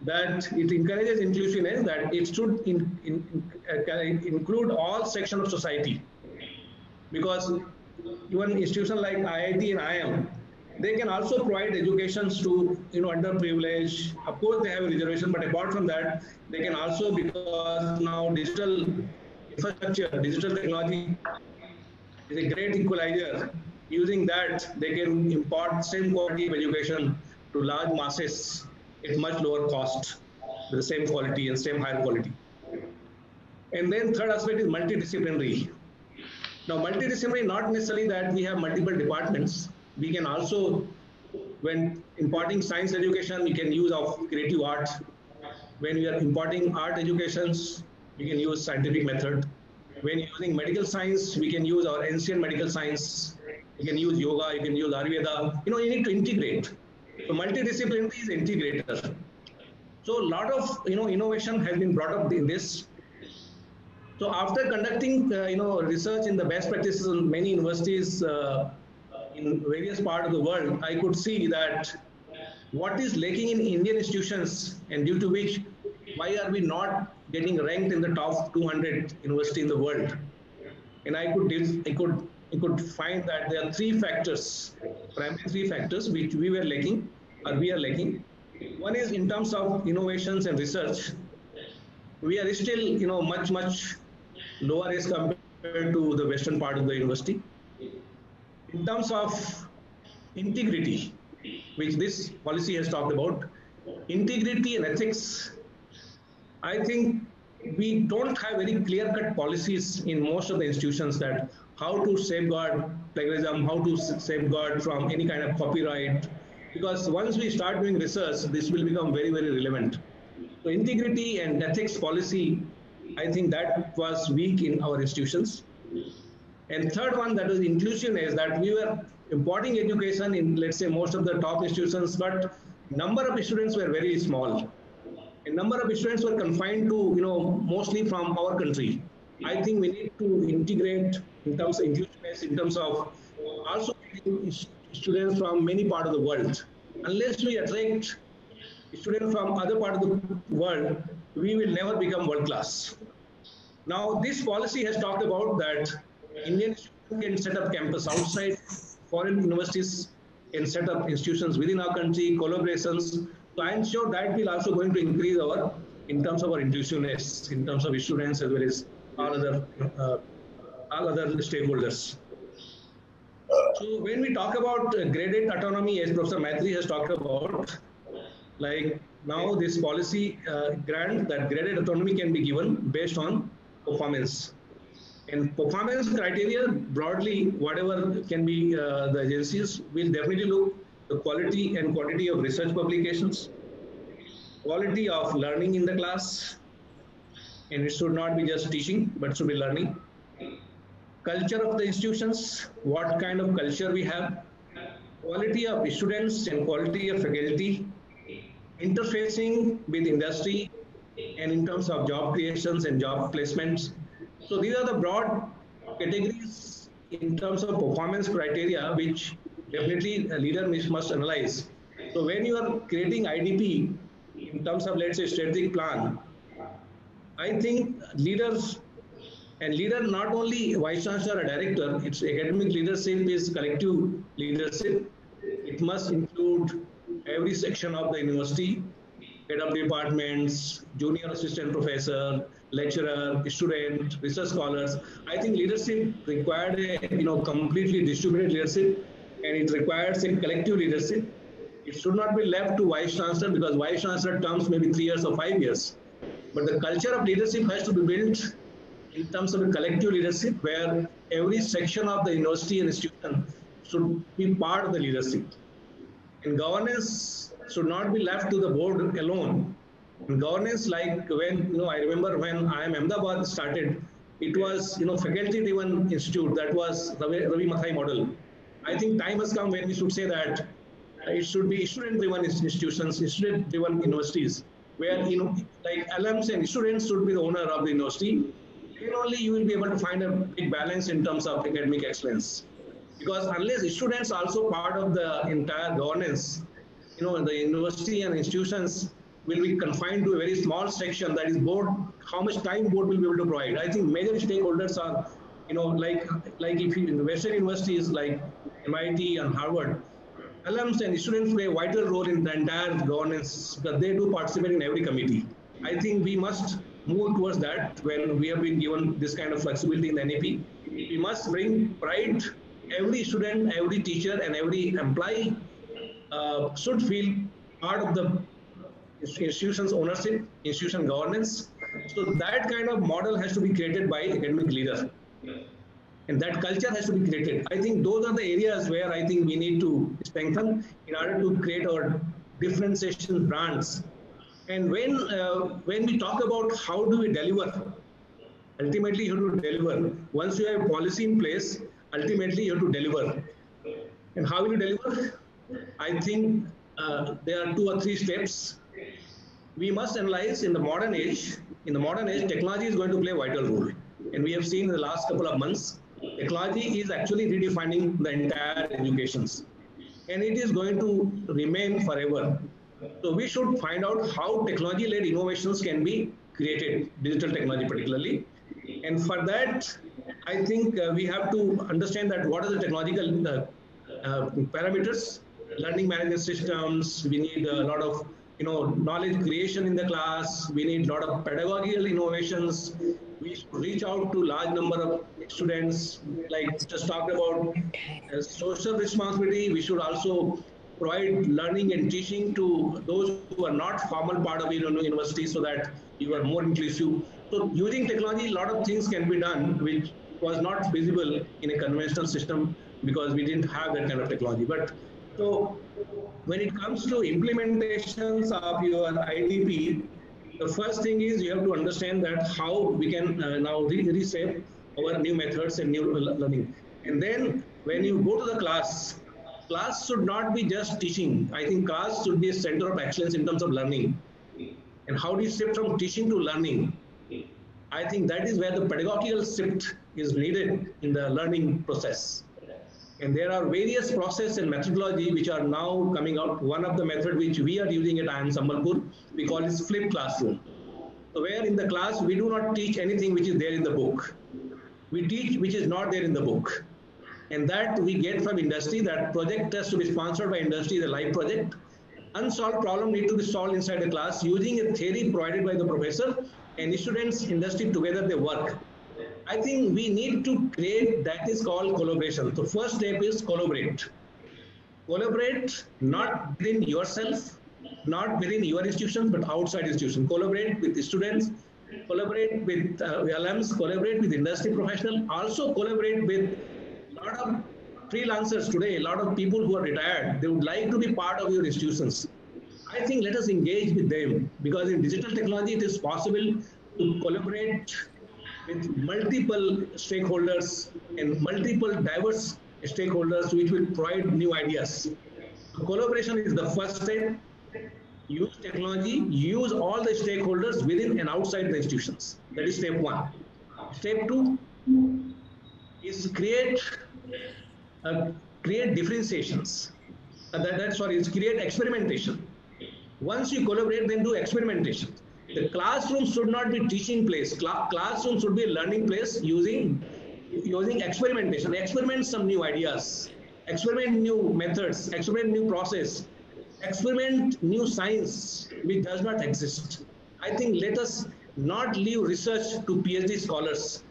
Speaker 6: That it encourages inclusiveness, that it should include all sections of society. Because even institutions like IIT and IIM, they can also provide educations to underprivileged. Of course, they have a reservation, but apart from that, they can also, because now digital infrastructure, digital technology is a great equalizer. Using that, they can impart same quality of education to large masses at much lower cost, with the same quality and same higher quality. And then third aspect is multidisciplinary. Now, multidisciplinary, not necessarily that we have multiple departments. We can also, when imparting science education, we can use of creative art. When we are imparting art educations, we can use scientific method. When using medical science, we can use our ancient medical science. You can use yoga, you can use Ayurveda. You need to integrate. So multidisciplinary is integrator. So a lot of innovation has been brought up in this. So after conducting research in the best practices in many universities in various parts of the world, I could see that what is lacking in Indian institutions, and due to which why are we not getting ranked in the top 200 university in the world? And I could find that there are three factors, primary three factors which we were lacking, or we are lacking. One is in terms of innovations and research. We are still, much lower as compared to the western part of the university. In terms of integrity, which this policy has talked about, integrity and ethics, I think we don't have very clear-cut policies in most of the institutions that how to safeguard plagiarism, how to safeguard from any kind of copyright, because once we start doing research, this will become very, very relevant. So integrity and ethics policy, I think that was weak in our institutions. And third one, that is inclusiveness, that we were imparting education in, let's say, most of the top institutions, but number of students were very small. A number of students were confined to, mostly from our country. I think we need to integrate in terms of inclusiveness, in terms of also students from many parts of the world. Unless we attract students from other parts of the world, we will never become world class. Now, this policy has talked about that Indian students can set up campus outside, foreign universities can set up institutions within our country, collaborations. So I'm sure that will also going to increase in terms of our inclusiveness, in terms of students as well as all other stakeholders. So when we talk about graded autonomy, as Professor Maitri has talked about, like now this policy grant that graded autonomy can be given based on performance. And performance criteria, broadly, whatever can be the agencies will definitely look the quality and quantity of research publications, quality of learning in the class, and it should not be just teaching, but should be learning. Culture of the institutions, what kind of culture we have, quality of students and quality of faculty, interfacing with industry, and in terms of job creations and job placements. So these are the broad categories in terms of performance criteria, which definitely a leader must analyze. So when you are creating IDP in terms of, let's say, strategic plan, I think leaders, and leader not only vice chancellor or director, its academic leadership is collective leadership. It must include every section of the university, head of departments, junior assistant professor, lecturer, student, research scholars. I think leadership required a completely distributed leadership and it requires a collective leadership. It should not be left to vice chancellor, because vice chancellor terms may be 3 years or 5 years. But the culture of leadership has to be built in terms of a collective leadership, where every section of the university and institution should be part of the leadership. And governance should not be left to the board alone. And governance, like when, I remember when IIM Ahmedabad started, it was, faculty-driven institute. That was Ravi Mathai model. I think time has come when we should say that it should be student-driven institutions, student-driven universities, where, like alums and students should be the owner of the university. Then only you will be able to find a big balance in terms of academic excellence. Because unless students are also part of the entire governance, the university and institutions will be confined to a very small section, that is board, how much time board will be able to provide. I think major stakeholders are, like if you in the Western universities like MIT and Harvard, alums and students play a vital role in the entire governance, because they do participate in every committee. I think we must move towards that when we have been given this kind of flexibility in the NAP. We must bring pride. Every student, every teacher, and every employee should feel part of the institution's ownership, institution governance. So that kind of model has to be created by academic leaders. And that culture has to be created. I think those are the areas where I think we need to strengthen in order to create our differentiation brands. And when we talk about how do we deliver, ultimately you have to deliver. Once you have policy in place, ultimately you have to deliver. And how will you deliver? I think there are 2 or 3 steps. We must analyze in the modern age. In the modern age, technology is going to play a vital role. And we have seen in the last couple of months, technology is actually redefining the entire educations. And it is going to remain forever. So we should find out how technology-led innovations can be created, digital technology particularly. And for that, I think we have to understand that what are the technological parameters, learning management systems. We need a lot of knowledge creation in the class. We need a lot of pedagogical innovations. We should reach out to large number of students, like just talked about social responsibility. We should also provide learning and teaching to those who are not formal part of university, so that you are more inclusive. So using technology, a lot of things can be done, which was not feasible in a conventional system because we didn't have that kind of technology. But so when it comes to implementations of your IDP, the first thing is you have to understand that how we can now reshape our new methods and new learning. And then when you go to the class should not be just teaching. I think class should be a center of excellence in terms of learning. And how do you shift from teaching to learning? I think that is where the pedagogical shift is needed in the learning process. And there are various process and methodology which are now coming out. One of the method which we are using at IIM Sambalpur, we call it flipped classroom. So where in the class, we do not teach anything which is there in the book. We teach which is not there in the book. And that we get from industry. That project has to be sponsored by industry, the live project. Unsolved problem need to be solved inside the class using a theory provided by the professor, and students, industry together they work. I think we need to create, that is called collaboration. So first step is collaborate. Collaborate not within yourself, not within your institution, but outside institution. Collaborate with the students, collaborate with alums, collaborate with industry professionals, also collaborate with a lot of freelancers today, a lot of people who are retired. They would like to be part of your institutions. I think let us engage with them, because in digital technology, it is possible to collaborate with multiple stakeholders and multiple diverse stakeholders which will provide new ideas. So collaboration is the first step. Use technology, use all the stakeholders within and outside the institutions. That is step 1. Step 2 is create differentiations. It's create experimentation. Once you collaborate, then do experimentation. The classroom should not be teaching place. Classroom should be a learning place using experimentation. Experiment some new ideas, experiment new methods, experiment new process, experiment new science which does not exist. I think let us not leave research to PhD scholars,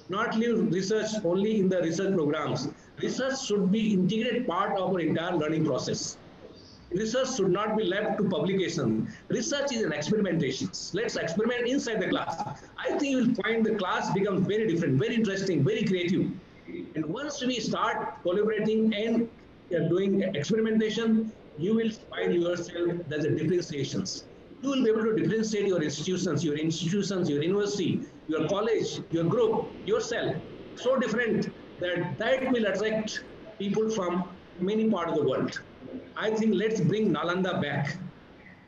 Speaker 6: not leave research only in the research programs. Research should be integrated part of our entire learning process. Research should not be left to publication. Research is an experimentation. Let's experiment inside the class. I think you will find the class becomes very different, very interesting, very creative. And once we start collaborating and doing experimentation, you will find yourself there's a differentiations. You will be able to differentiate your institutions, your university, your college, your group, yourself, so different that will attract people from many parts of the world. I think let's bring Nalanda back.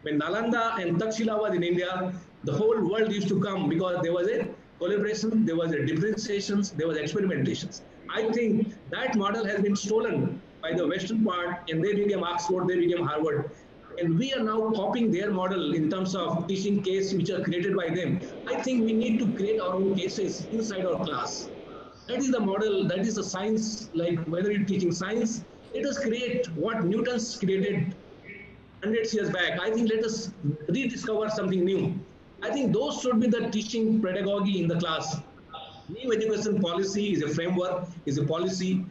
Speaker 6: When Nalanda and Takshila was in India, the whole world used to come because there was a collaboration, there was a differentiations, there was experimentations. I think that model has been stolen by the Western part, and they became Oxford, they became Harvard. And we are now copying their model in terms of teaching cases which are created by them. I think we need to create our own cases inside our class. That is the model, that is the science, like whether you're teaching science, let us create what Newton's created hundreds years back. I think let us rediscover something new. I think those should be the teaching pedagogy in the class. New education policy is a framework, is a policy,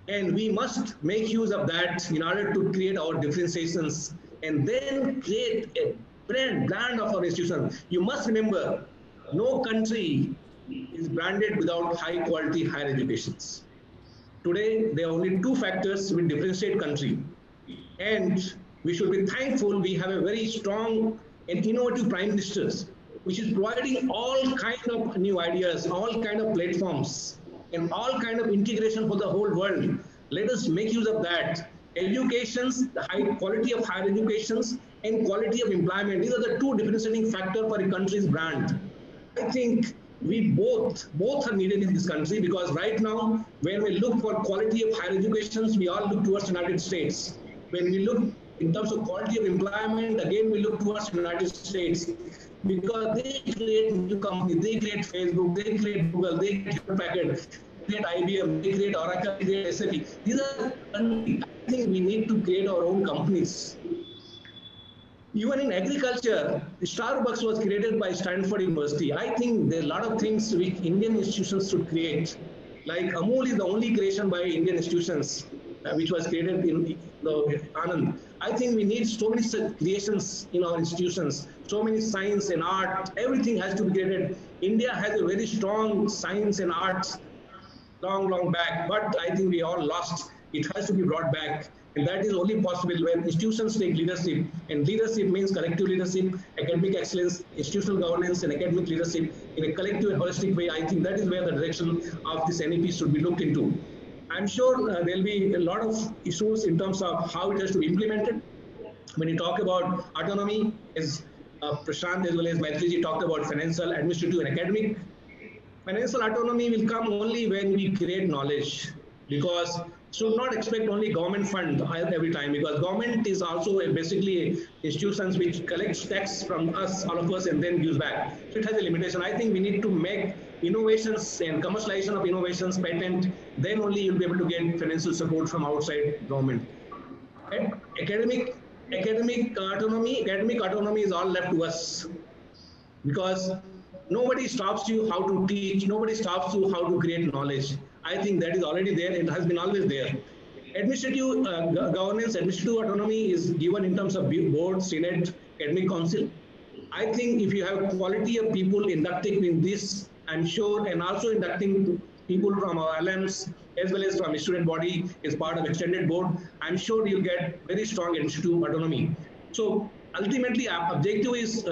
Speaker 6: and we must make use of that in order to create our differentiations and then create a brand of our institution. You must remember, no country is branded without high quality higher educations. Today, there are only two factors which differentiate country. And we should be thankful we have a very strong and innovative prime ministers, which is providing all kind of new ideas, all kind of platforms, and all kind of integration for the whole world. Let us make use of that. Educations, the high quality of higher educations, and quality of employment. These are the two differentiating factors for a country's brand. I think we both are needed in this country, because right now, when we look for quality of higher educations, we all look towards United States. When we look in terms of quality of employment, again, we look towards United States, because they create new companies, they create Facebook, they create Google, they create Packet, they create IBM, they create Oracle, they create SAP. These are, I think we need to create our own companies. Even in agriculture, Starbucks was created by Stanford University. I think there are a lot of things which Indian institutions should create. Like Amul is the only creation by Indian institutions, which was created in the Anand. I think we need so many creations in our institutions, so many science and art, everything has to be created. India has a very strong science and arts long back, but I think we all lost. It has to be brought back. And that is only possible when institutions take leadership. And leadership means collective leadership, academic excellence, institutional governance, and academic leadership in a collective and holistic way. I think that is where the direction of this NEP should be looked into. I'm sure there will be a lot of issues in terms of how it has to be implemented. When you talk about autonomy, as Prashant as well as Maitriji talked about financial, administrative, and academic, financial autonomy will come only when we create knowledge, because should not expect only government fund every time, because government is also basically institutions which collects tax from us, all of us, and then gives back. So it has a limitation. I think we need to make innovations and commercialization of innovations patent, then only you'll be able to get financial support from outside government. And academic autonomy is all left to us, because nobody stops you how to teach, nobody stops you how to create knowledge. I think that is already there, it has been always there. Administrative governance, administrative autonomy is given in terms of board, senate, academic council. I think if you have quality of people inducting in this, I'm sure, and also inducting people from our alums as well as from student body as part of extended board, I'm sure you'll get very strong administrative autonomy. So ultimately, our objective is,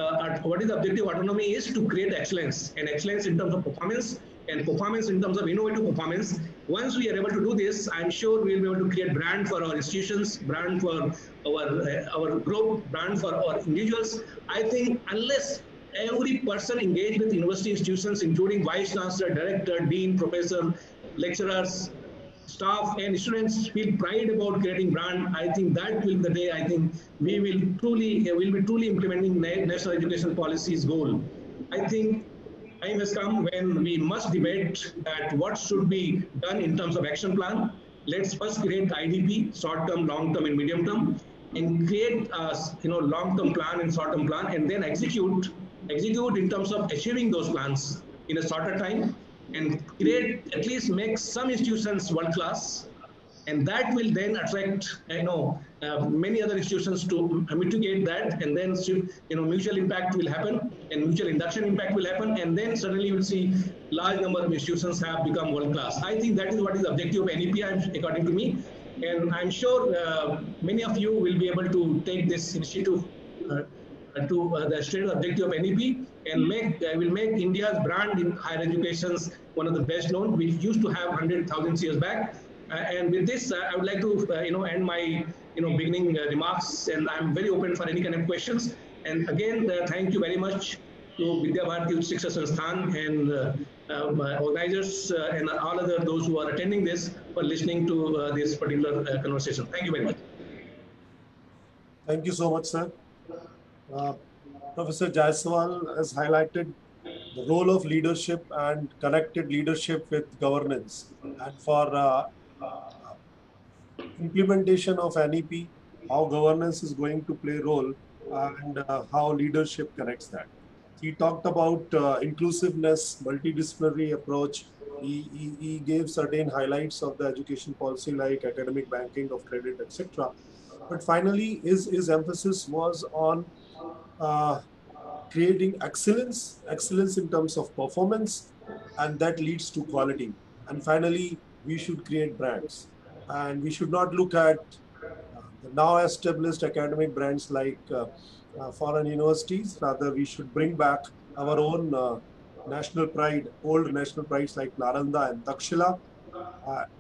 Speaker 6: what is the objective of autonomy is to create excellence, and excellence in terms of performance, and performance in terms of innovative performance. Once we are able to do this, I'm sure we'll be able to create brand for our institutions, brand for our group, brand for our individuals. I think unless every person engaged with university institutions, including vice chancellor, director, dean, professor, lecturers, staff, and students feel pride about creating brand, I think that will be the day I think we will be truly implementing national education policy's goal. I think time has come when we must debate that what should be done in terms of action plan. Let's first create IDP, short-term, long-term, and medium-term, and create a long-term plan and short-term plan, and then execute in terms of achieving those plans in a shorter time. and create, at least make some institutions world class, and that will then attract many other institutions to mitigate that, and then mutual impact will happen, and mutual induction impact will happen, and then suddenly you will see large number of institutions have become world class. I think that is what is the objective of NEP, according to me, and I'm sure many of you will be able to take this initiative to the stated objective of NEP, and will make India's brand in higher education one of the best known. We used to have 100,000 years back. And with this, I would like to end my beginning remarks, and I'm very open for any kind of questions. And again, thank you very much to Vidya Bharati Uch Shiksha Sansthan and organizers and all other those who are attending this for listening to this particular conversation. Thank you very much.
Speaker 3: Thank you so much, sir. Professor Jaiswal has highlighted the role of leadership and connected leadership with governance, and for implementation of NEP, how governance is going to play a role, and how leadership connects that. He talked about inclusiveness, multidisciplinary approach. He gave certain highlights of the education policy like academic banking of credit, etc. But finally, his emphasis was on creating excellence in terms of performance, and that leads to quality. And finally, we should create brands, and we should not look at the now established academic brands like foreign universities. Rather, we should bring back our own national pride, old national prides like Nalanda and Takshila.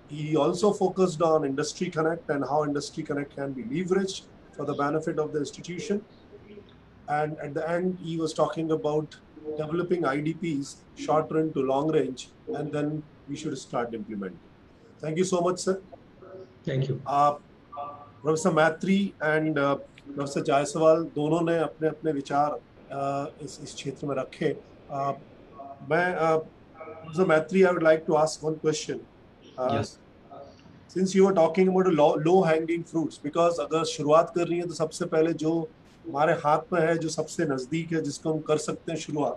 Speaker 3: He also focused on Industry Connect and how Industry Connect can be leveraged for the benefit of the institution. And at the end, he was talking about developing IDPs, short run to long range, and then we should start implementing. Thank you so much, sir.
Speaker 6: Thank you.
Speaker 3: Professor Maitre and Professor Jaiswal दोनों ने अपने अपने विचार इस क्षेत्र में रखे. Professor Maitre, I would like to ask one question.
Speaker 4: Yes.
Speaker 3: Since you were talking about low hanging fruits, because अगर शुरुआत कर रही है तो सबसे पहले जो हमारे हाथ में है, जो सबसे नजदीक है, जिसको हम कर सकते हैं शुरुआत,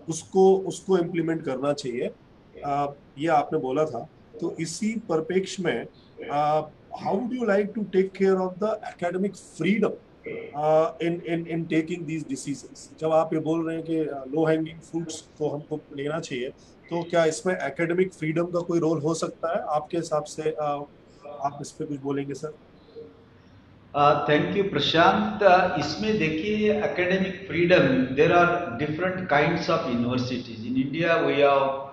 Speaker 3: उसको इम्प्लीमेंट करना चाहिए. ये आपने बोला था. तो इसी परिप्रेक्ष्य में how would you like to take care of the academic freedom in taking these decisions? जब आप ये बोल रहे हैं कि low hanging fruits को हमको लेना चाहिए, तो क्या इसमें academic freedom का कोई रोल हो सकता है आपके हिसाब से? आप इस पे कुछ बोलेंगे सर?
Speaker 4: Thank you, Prashant. इसमें देखिए academic freedom, there are different kinds of universities. In India, we have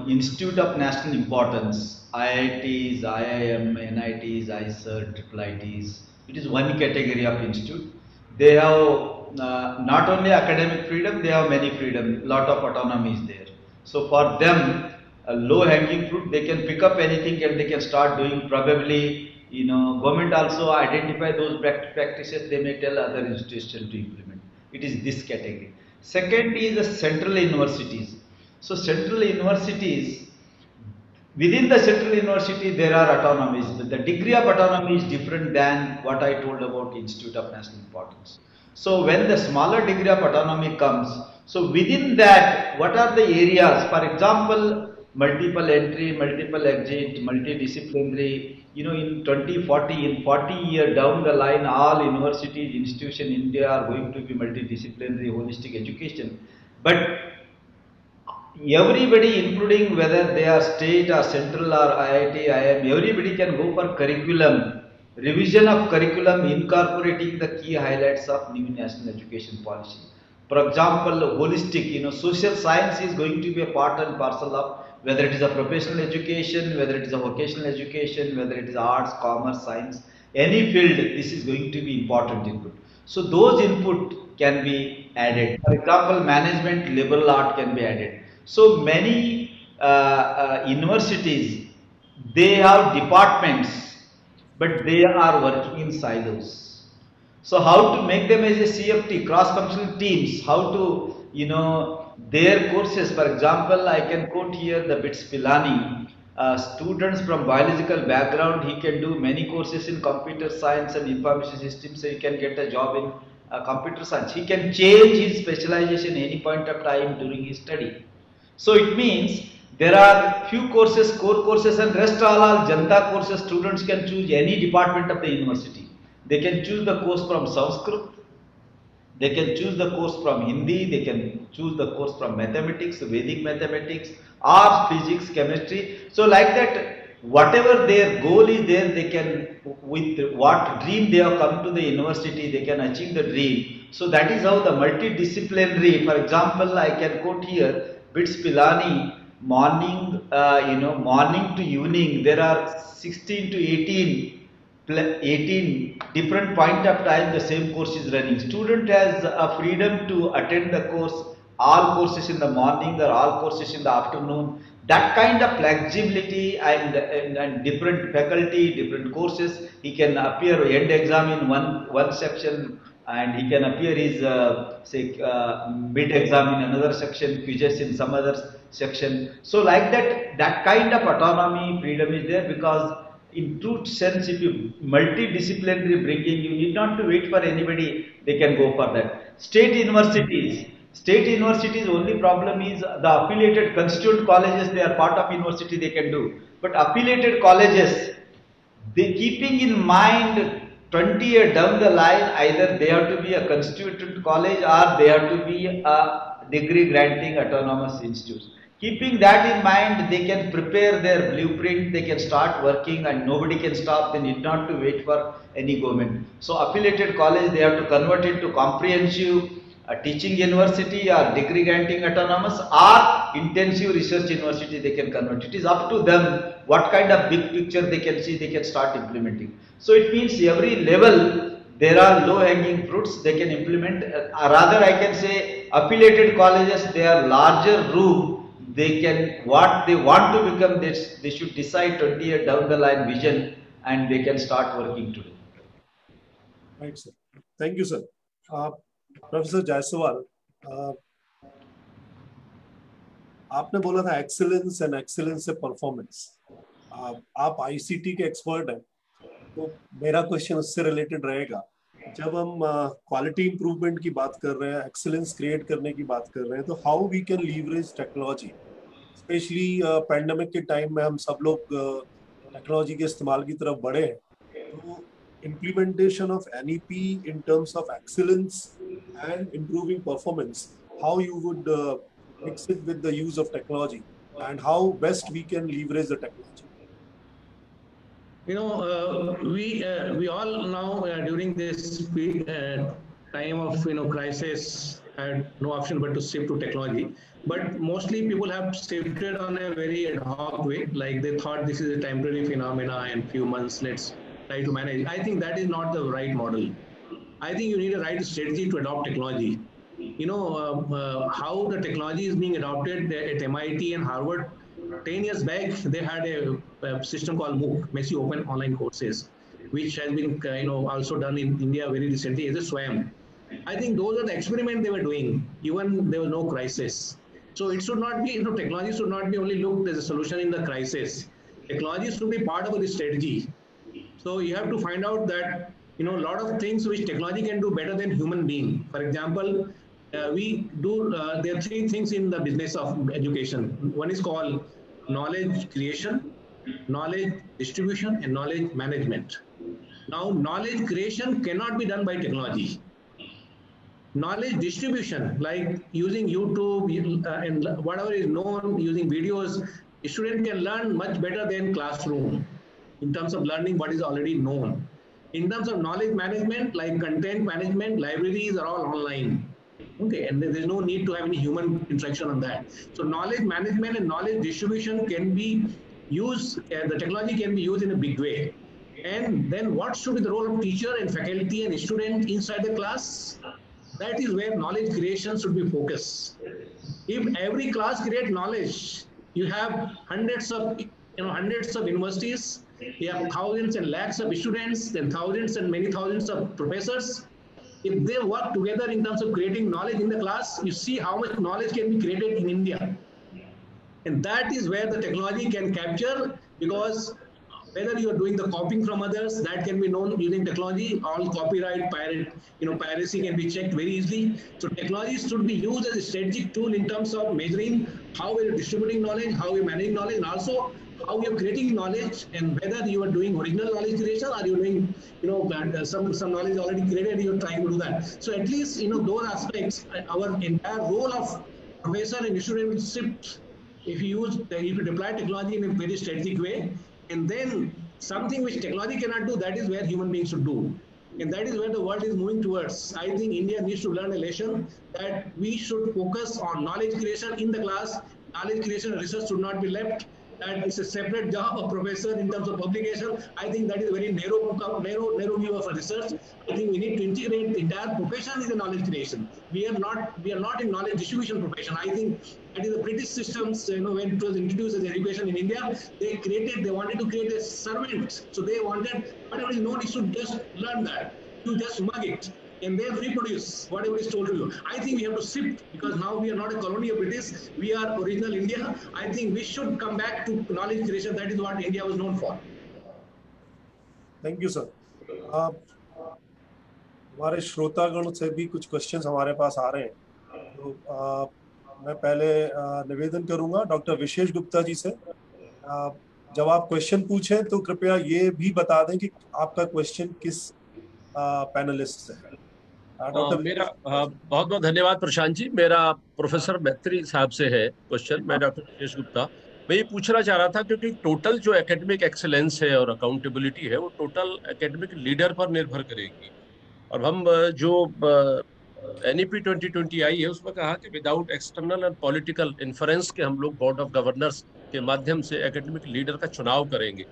Speaker 4: Institute of National Importance, IITs, IIM, NITs, ICER, IIITs. It is one category of institute. They have not only academic freedom, they have many freedom, lot of autonomy is there. So for them, a low-hanging fruit, they can pick up anything and they can start doing. Probably, government also identify those practices, they may tell other institutions to implement. It is this category. Second is the central universities. So central universities, within the central university there are autonomies, but the degree of autonomy is different than what I told about Institute of National Importance. So when the smaller degree of autonomy comes, so within that, what are the areas? For example, multiple entry, multiple exit, multidisciplinary. In 2040, in 40 years down the line, all universities, institutions in India are going to be multidisciplinary, holistic education. But everybody, including whether they are state or central or IIT, IIM, everybody can go for curriculum, revision of curriculum, incorporating the key highlights of new national education policy. For example, holistic, social science is going to be a part and parcel of whether it is a professional education, whether it is a vocational education, whether it is arts, commerce, science, any field, this is going to be important input. So those input can be added. For example, management, liberal art can be added. So many universities, they have departments, but they are working in silos. So how to make them as a CFT, cross-functional teams, how to, their courses, for example, I can quote here the BITS Pilani, students from biological background, he can do many courses in computer science and information systems, so he can get a job in computer science. He can change his specialization any point of time during his study. So it means there are few courses, core courses, and rest all Janta courses. Students can choose any department of the university. They can choose the course from Sanskrit, they can choose the course from Hindi, they can choose the course from mathematics, Vedic mathematics, or physics, chemistry. So like that, whatever their goal is there, they can, with what dream they have come to the university, they can achieve the dream. So that is how the multidisciplinary, for example, I can quote here, BITS Pilani, morning, morning to evening, there are 16 to 18 different point of time the same course is running. Student has a freedom to attend the course, all courses in the morning or all courses in the afternoon. That kind of flexibility and different faculty, different courses, he can appear end exam in one section, and he can appear his mid exam in another section, quizzes in some other section. So like that kind of autonomy, freedom is there, because in true sense, if you multidisciplinary bringing, you need not to wait for anybody, they can go for that. State universities only problem is the affiliated constituent colleges, they are part of university, they can do. But affiliated colleges, they keeping in mind 20 years down the line, either they have to be a constituent college or they have to be a degree granting autonomous institute. Keeping that in mind, they can prepare their blueprint, they can start working and nobody can stop, they need not to wait for any government. So affiliated college, they have to convert it to comprehensive teaching university or degree granting autonomous or intensive research university, they can convert. It is up to them what kind of big picture they can see, they can start implementing. So it means every level there are low hanging fruits they can implement. Rather I can say affiliated colleges, they are larger room, they can, what they want to become, they should decide 20 years down the line vision and they can start working today.
Speaker 3: Right, sir. Thank you, sir. Professor Jaiswal, आपने बोला था excellence and excellence से performance. आप ICT के expert हैं, तो मेरा question उससे रिलेटेड रहेगा. जब हम क्वालिटी इंप्रूवमेंट की बात कर रहे हैं, एक्सीलेंस क्रिएट करने की बात कर रहे हैं, तो how we can leverage technology, especially pandemic के टाइम में हम सब लोग टेक्नोलॉजी के इस्तेमाल की तरफ बढ़े हैं. तो implementation of NEP in terms of excellence and improving performance, how you would mix it with the use of technology and how best we can leverage the technology?
Speaker 6: You know, we all now during this time of crisis had no option but to shift to technology. But mostly people have shifted on a very ad hoc way, like they thought this is a temporary phenomena and few months let's try to manage. I think that is not the right model. I think you need a right strategy to adopt technology. You know, how the technology is being adopted at MIT and Harvard. 10 years back, they had a system called MOOC, Messy Open Online Courses, which has been also done in India very recently as a SWAYAM. I think those are the experiments they were doing, even there was no crisis. So it should not be, technology should not be only looked as a solution in the crisis. Technology should be part of the strategy. So you have to find out that, a lot of things which technology can do better than human being. For example, there are three things in the business of education. One is called knowledge creation, knowledge distribution, and knowledge management. Now, knowledge creation cannot be done by technology. Knowledge distribution, like using YouTube and whatever is known, using videos, a student can learn much better than classroom in terms of learning what is already known. In terms of knowledge management, like content management, libraries are all online. Okay, and there's no need to have any human interaction on that. So knowledge management and knowledge distribution can be used, the technology can be used in a big way. And then what should be the role of teacher and faculty and student inside the class? That is where knowledge creation should be focused. If every class creates knowledge, you have hundreds of universities, you have thousands and lakhs of students, then thousands and many thousands of professors. If they work together in terms of creating knowledge in the class, you see how much knowledge can be created in India. And that is where the technology can capture, because Whether you are doing the copying from others, that can be known using technology. All copyright, piracy can be checked very easily. So technology should be used as a strategic tool in terms of measuring how we are distributing knowledge, how we are managing knowledge, and also how we are creating knowledge, and whether you are doing original knowledge creation or you are doing, some knowledge already created, you are trying to do that. So at least, those aspects, our entire role of professor and student shift, if you deploy technology in a very strategic way, and then something which technology cannot do, that is where human beings should do. And that is where the world is moving towards. I think India needs to learn a lesson that we should focus on knowledge creation in the class. Knowledge creation and research should not be left. That is a separate job of professor in terms of publication. I think that is a very narrow view of research. I think we need to integrate the entire profession in the knowledge creation. We are not in knowledge distribution profession. I think that is the British systems, when it was introduced as education in India, they wanted to create a servant. So they wanted whatever is known, you should just learn that. You just mug it, and then reproduce whatever is told to you. I think we have to shift, because now we are not a colony of British, we are original India. I think we should come back to knowledge creation. That is what India was known for.
Speaker 3: Thank you sir. हमारे श्रोतागण से भी कुछ questions हमारे पास आ रहे हैं, तो मैं पहले निवेदन करूंगा डॉक्टर विशेष गुप्ता जी से, जब आप क्वेश्चन पूछें तो कृपया ये भी बता दें कि आपका क्वेश्चन किस पैनलिस्ट से है।
Speaker 7: मेरा बहुत बहुत धन्यवाद प्रशांत जी। मेरा प्रोफेसर मैत्री साहब से है क्वेश्चन। मैं डॉक्टर विशेष गुप्ता, मैं ये पूछना चाह रहा था, क्योंकि टोटल जो एकेडमिक एक्सेलेंस है और अकाउंटेबिलिटी है वो टोटल एकेडमिक लीडर पर निर्भर करेगी। और हम जो NEP 2020 आई है उसमें कहा कि without external and political influence के हम लोग बोर्ड ऑफ गवर्नर्स के माध्यम से एकेडमिक लीडर का चुनाव करेंगे।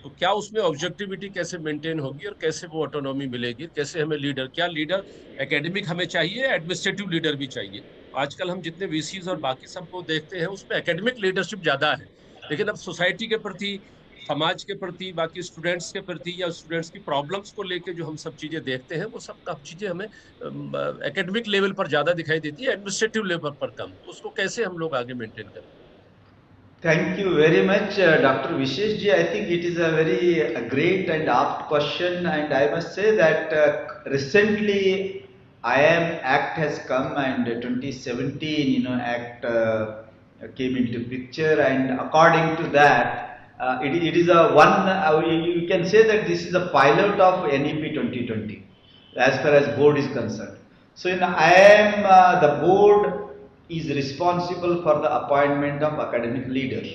Speaker 7: तो क्या उसमें ऑब्जेक्टिविटी कैसे मेंटेन होगी और कैसे वो ऑटोनॉमी मिलेगी, कैसे हमें लीडर, क्या लीडर एकेडमिक हमें चाहिए, एडमिनिस्ट्रेटिव लीडर भी चाहिए? आजकल हम जितने VCs और बाकी सबको देखते हैं उसमें एकेडमिक लीडरशिप ज़्यादा है, लेकिन अब सोसाइटी के प्रति, समाज के प्रति, बाकी स्टूडेंट्स के प्रति या स्टूडेंट्स की प्रॉब्लम्स को लेके जो हम सब चीज़ें देखते हैं वो सब चीज़ें हमें एकेडमिक लेवल पर ज़्यादा दिखाई देती है, एडमिनिस्ट्रेटिव लेवल पर कम। उसको कैसे हम लोग आगे मेंटेन करें?
Speaker 4: Thank you very much, Dr. Vishesh ji. I think it is a very great and apt question, and I must say that recently IIM Act has come, and 2017 Act came into picture, and according to that, it is a you can say that this is a pilot of NEP 2020 as far as board is concerned. So in IIM, the board is responsible for the appointment of academic leaders.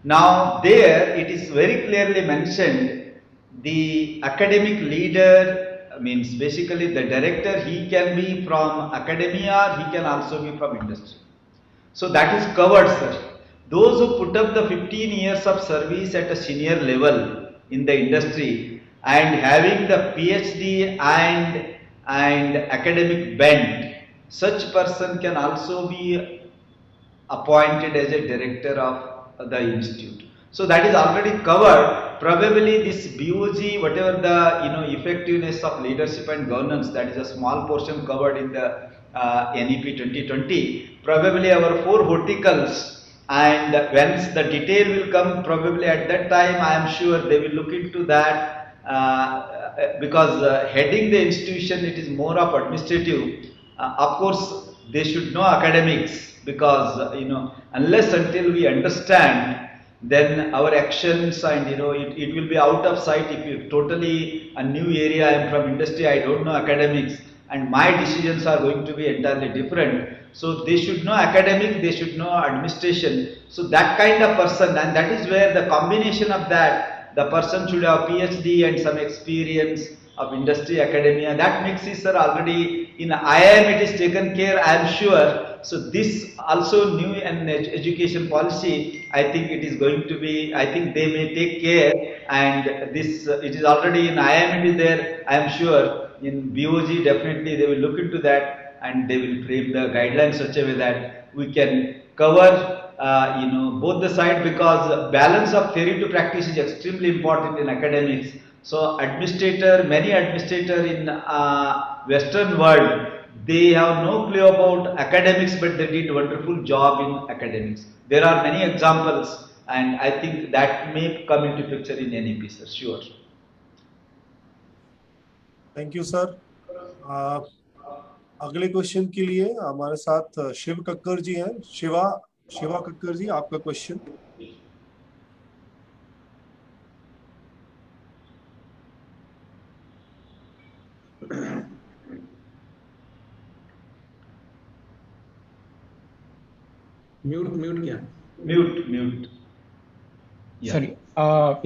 Speaker 4: Now there it is very clearly mentioned, the academic leader means basically the director, he can be from academia, he can also be from industry. So that is covered, sir. Those who put up the 15 years of service at a senior level in the industry and having the PhD and academic bent, such person can also be appointed as a director of the institute. So that is already covered. Probably this BOG, whatever the effectiveness of leadership and governance, that is a small portion covered in the NEP 2020. Probably our 4 verticals, and once the detail will come, probably at that time I am sure they will look into that, because heading the institution, it is more of administrative. Of course, they should know academics, because unless until we understand, then our actions and it will be out of sight. If you totally a new area, I am from industry, I don't know academics, and my decisions are going to be entirely different. So they should know academic, they should know administration. So that kind of person, and that is where the combination of that, the person should have PhD and some experience of industry, academia. That mixes are already in IIM, it is taken care, I am sure. So this also new and education policy, I think it is going to be, I think they may take care, and this it is already in IIM, it is there, I am sure. In BOG definitely they will look into that, and they will frame the guidelines such a way that we can cover both the side, because balance of theory to practice is extremely important in academics. So many administrators in Western world, they have no clue about academics, but they did wonderful job in academics. There are many examples. and I think that may come into picture in NEP, sir. Sure.
Speaker 3: Thank you sir. अगले question के लिए हमारे साथ शिव कक्कर जी हैं। शिवा कक्कर जी, आपका question.
Speaker 6: Mute क्या?
Speaker 4: Mute.
Speaker 8: Sorry,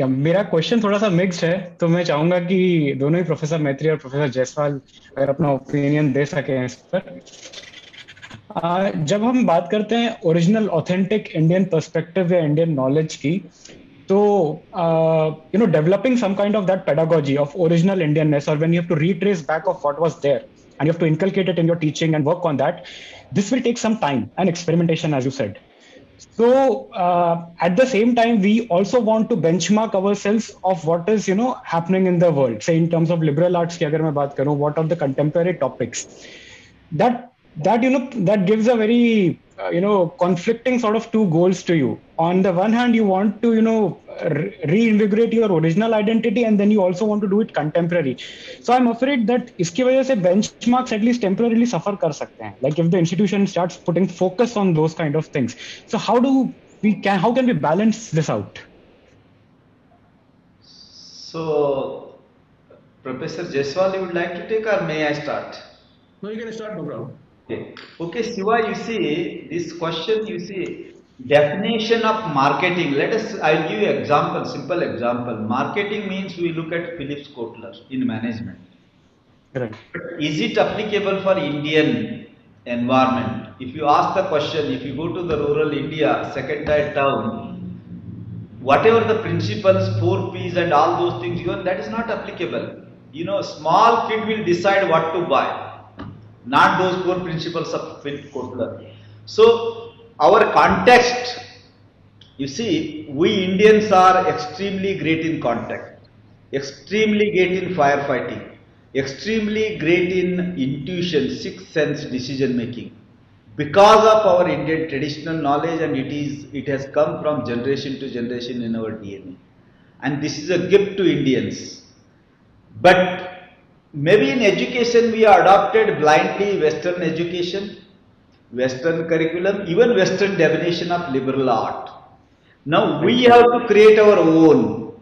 Speaker 8: या मेरा क्वेश्चन थोड़ा सा मिक्स्ड है, तो मैं चाहूंगा कि दोनों ही प्रोफेसर मैत्री और प्रोफेसर जायसवाल अगर अपना ओपिनियन दे सकें इस पर। जब हम बात करते हैं ओरिजिनल ऑथेंटिक इंडियन पर्सपेक्टिव या इंडियन नॉलेज की, तो developing some kind of that pedagogy of original Indianness, और when you have to retrace back of what was there and you have to inculcate it in your teaching and work on that, this will take some time and experimentation, as you said. So at the same time, we also want to benchmark ourselves of what is happening in the world, say in terms of liberal arts ki agar main baat karu, what are the contemporary topics that that gives a very conflicting sort of two goals to you. On the one hand, you want to reinvigorate your original identity, and then you also want to do it contemporary. So I'm afraid that iski wajah se benchmarks at least temporarily suffer kar sakte hain, like if the institution starts putting focus on those kind of things. So how can we balance this out?
Speaker 4: So Professor Jaiswal, you would like to take, or may I start?
Speaker 6: No, you can start, no problem.
Speaker 4: Okay, Shiva, you see, this question, definition of marketing. I'll give you an example, simple example. Marketing means we look at Philips Kotler in management.
Speaker 8: Right.
Speaker 4: Is it applicable for Indian environment? If you ask the question, if you go to the rural India, second tier town, whatever the principles, 4 P's and all those things, that is not applicable. Small kid will decide what to buy, not those 4 principles of Philip Kotler. So our context, we Indians are extremely great in context, extremely great in firefighting, extremely great in intuition, sixth sense decision making, because of our Indian traditional knowledge, and it has come from generation to generation in our DNA, and this is a gift to Indians. But maybe in education we adopted blindly Western education, Western curriculum, even Western definition of liberal art. Now we have to create our own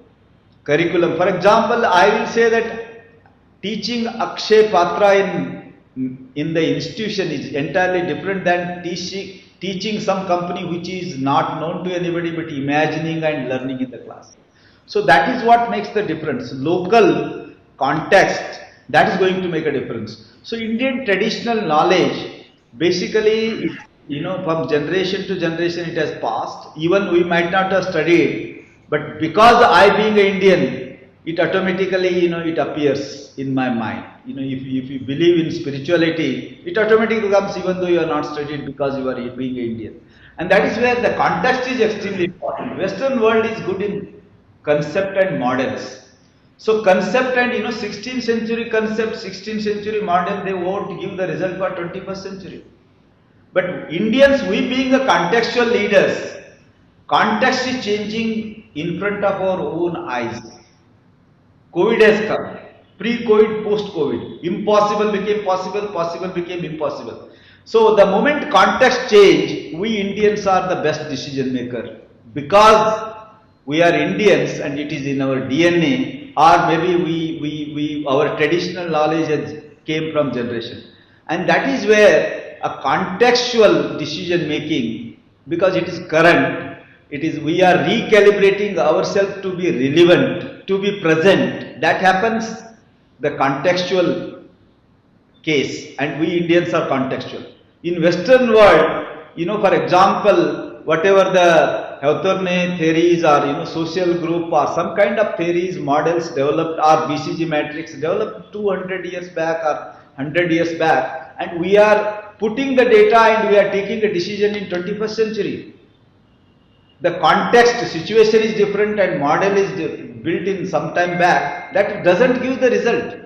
Speaker 4: curriculum. For example, I will say that teaching Akshay Patra in the institution is entirely different than teaching some company which is not known to anybody, but imagining and learning in the class. So that is what makes the difference. Local context, that is going to make a difference. So Indian traditional knowledge, basically, from generation to generation it has passed. Even we might not have studied, but because I being an Indian, it automatically, it appears in my mind. If you believe in spirituality, it automatically comes even though you are not studied, because you are being an Indian. And that is where the context is extremely important. Western world is good in concept and models. So concept and 16th century concept, 16th century model, they won't give the result for 21st century. But Indians, we being the contextual leaders, context is changing in front of our own eyes. COVID has come, pre-COVID, post-COVID, impossible became possible, possible became impossible. So the moment context change, we Indians are the best decision maker, because we are Indians and it is in our DNA. Or maybe our traditional knowledge came from generation, and that is where a contextual decision making, because it is current, we are recalibrating ourselves to be relevant, to be present. That happens the contextual case, and we Indians are contextual. In Western world, for example, whatever the Hawthorne theories or social group or some kind of theories, models developed, or BCG matrix developed 200 years back or 100 years back, and we are putting the data and we are taking a decision in 21st century. The context situation is different and model is built in some time back, that doesn't give the result.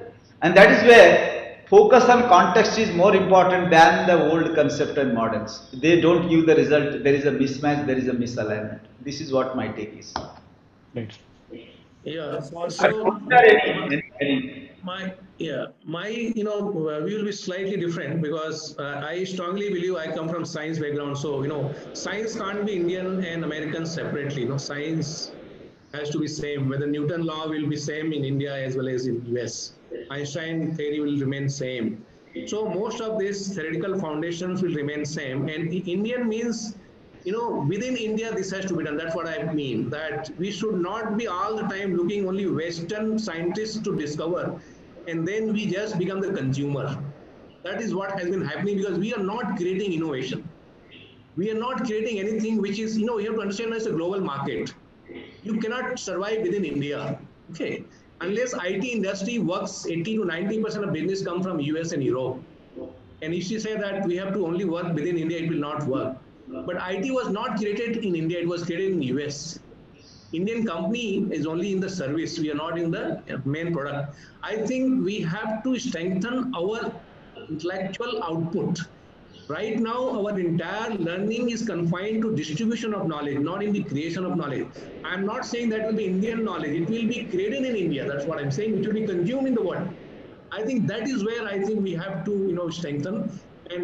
Speaker 4: And that is where focus on context is more important than the old concept and models. They don't give the result. There is a mismatch. There is a misalignment. This is what my take is.
Speaker 1: Right.
Speaker 6: Yeah.
Speaker 4: So,
Speaker 6: So my view will be slightly different because I strongly believe I come from science background. So science can't be Indian and American separately. Science has to be same. Whether Newton law will be same in India as well as in US. Einstein theory will remain same. So most of these theoretical foundations will remain same. And Indian means, within India, this has to be done. That's what I mean, that we should not be all the time looking only Western scientists to discover, and then we just become the consumer. That is what has been happening because we are not creating innovation. We are not creating anything which is, you have to understand it's a global market. You cannot survive within India, okay? Unless IT industry works, 80 to 90% of business come from US and Europe. And if you say that we have to only work within India, it will not work. But IT was not created in India, it was created in US. Indian company is only in the service, we are not in the main product. I think we have to strengthen our intellectual output. Right now, our entire learning is confined to distribution of knowledge, not in the creation of knowledge. I'm not saying that will be Indian knowledge. It will be created in India. That's what I'm saying. It will be consumed in the world. I think that is where I think we have to, strengthen.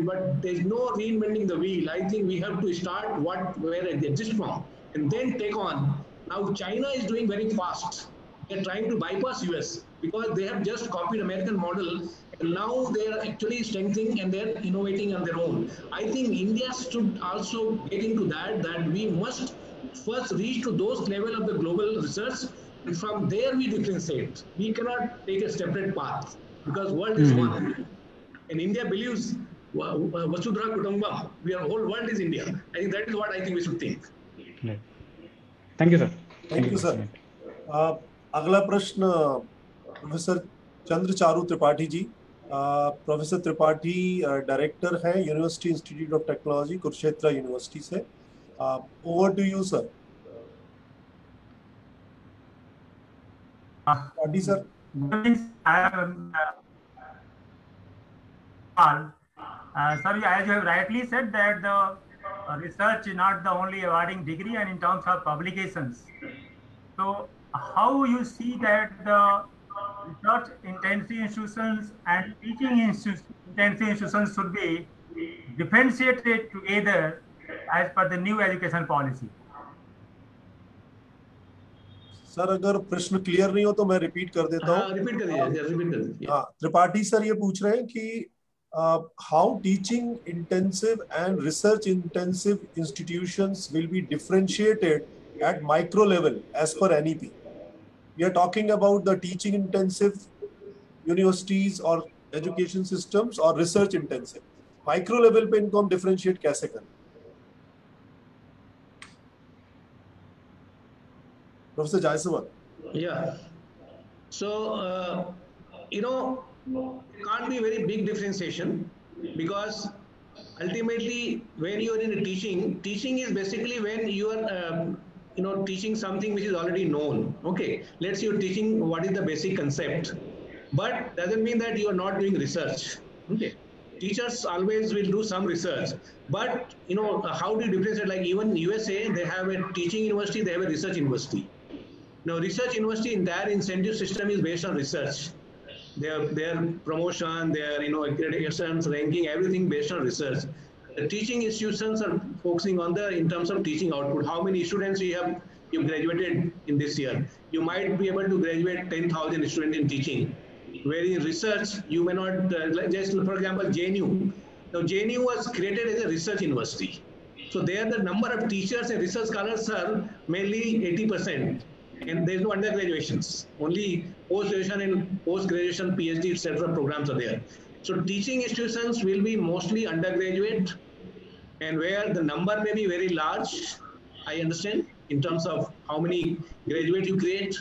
Speaker 6: But there's no reinventing the wheel. I think we have to start where it exists from, and then take on. Now, China is doing very fast. They're trying to bypass US because they have just copied American model. And now they are actually strengthening and they're innovating on their own. I think India should also get into that we must first reach to those level of the global research, and from there we differentiate. We cannot take a separate path because world is one. And India believes Vasudhara Kutumbam, whole world is India. I think that is what I think we should think.
Speaker 1: Right. Thank you, sir.
Speaker 3: Thank you, sir. अगला प्रश्न professor Chandra Charu Tripathi ji. Professor Tripathi director हैं university institute of technology Kurukshetra university से। Over to you sir. Tripathi sir.
Speaker 9: Sorry, as you have rightly said that the research is not the only awarding degree, and in terms of publications. So how you see that the research intensive institutions and teaching intensive institutions should be differentiated together as per the new education policy?
Speaker 3: Sir अगर प्रश्न clear नहीं हो तो मैं repeat कर देता हूँ।
Speaker 6: Repeat कर दीजिए।
Speaker 3: हाँ, त्रिपाठी सर ये पूछ रहे हैं कि how teaching intensive and research intensive institutions will be differentiated at micro level as per NEP. We are talking about the teaching intensive universities or education systems or research intensive. Micro level पे इनको हम differentiate कैसे करें? Professor Jaiswal.
Speaker 6: Yeah. So, can't be very big differentiation because ultimately when you are in a teaching is basically when you are teaching something which is already known. Okay, let's say you're teaching what is the basic concept, but doesn't mean that you are not doing research. Okay, teachers always will do some research, but how do you differentiate? Like even USA, they have a teaching university, they have a research university. Now research university entire incentive system is based on research. Their promotion, their accreditations, ranking, everything based on research. The teaching institutions are focusing on in terms of teaching output. How many students you graduated in this year? You might be able to graduate 10,000 students in teaching. Where in research, you may not, just for example, JNU. Now JNU was created as a research university. So there the number of teachers and research scholars are mainly 80%. And there's no undergraduations, only post-graduation and post-graduation, PhD, etc. programs are there. So teaching institutions will be mostly undergraduate, and where the number may be very large, I understand, in terms of how many graduates you create,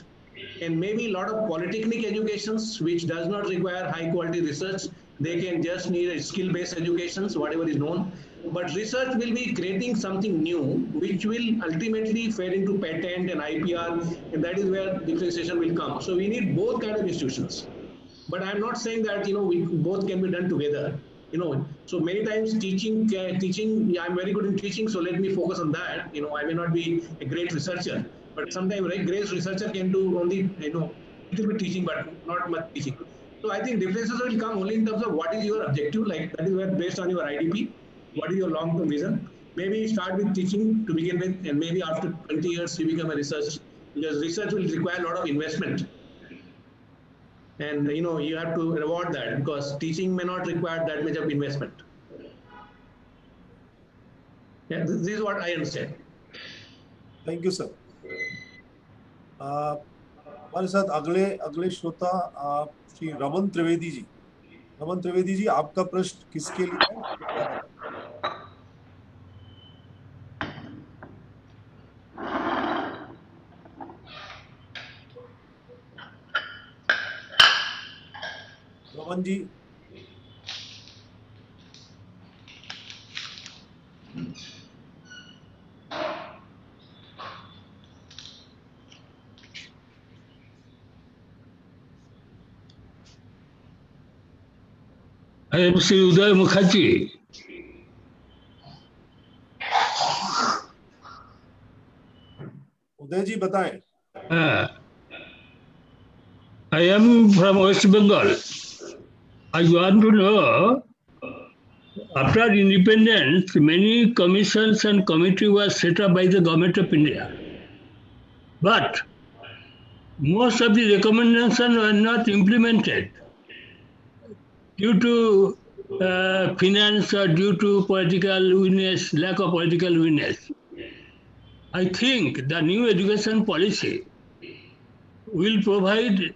Speaker 6: and maybe a lot of polytechnic educations, which does not require high quality research. They can just need a skill-based educations, whatever is known. But research will be creating something new, which will ultimately fade into patent and IPR, and that is where differentiation will come. So we need both kind of institutions. But I'm not saying that, we both can be done together. So many times teaching, I'm very good in teaching, so let me focus on that. I may not be a great researcher, but sometimes great researcher can do only, little bit teaching, but not much teaching. So I think differences will come only in terms of what is your objective, like that is where based on your IDP, what is your long-term vision. Maybe start with teaching to begin with, and maybe after 20 years you become a research, because research will require a lot of investment. And you have to reward that, because teaching may not require that much of investment. Yeah, this is what I understand.
Speaker 3: Thank you, sir. हमारे साथ अगले श्रोता श्री रमन त्रिवेदी जी। रमन त्रिवेदी जी, आपका प्रश्न किसके लिए है? Raman ji,
Speaker 10: I am Sri Uday Mukherjee.
Speaker 3: उदय जी बताएं।
Speaker 10: I am from West Bengal. I want to know, after independence, many commissions and committees were set up by the government of India. But most of the recommendations were not implemented due to finance or due to political willingness, lack of political willingness. I think the new education policy will provide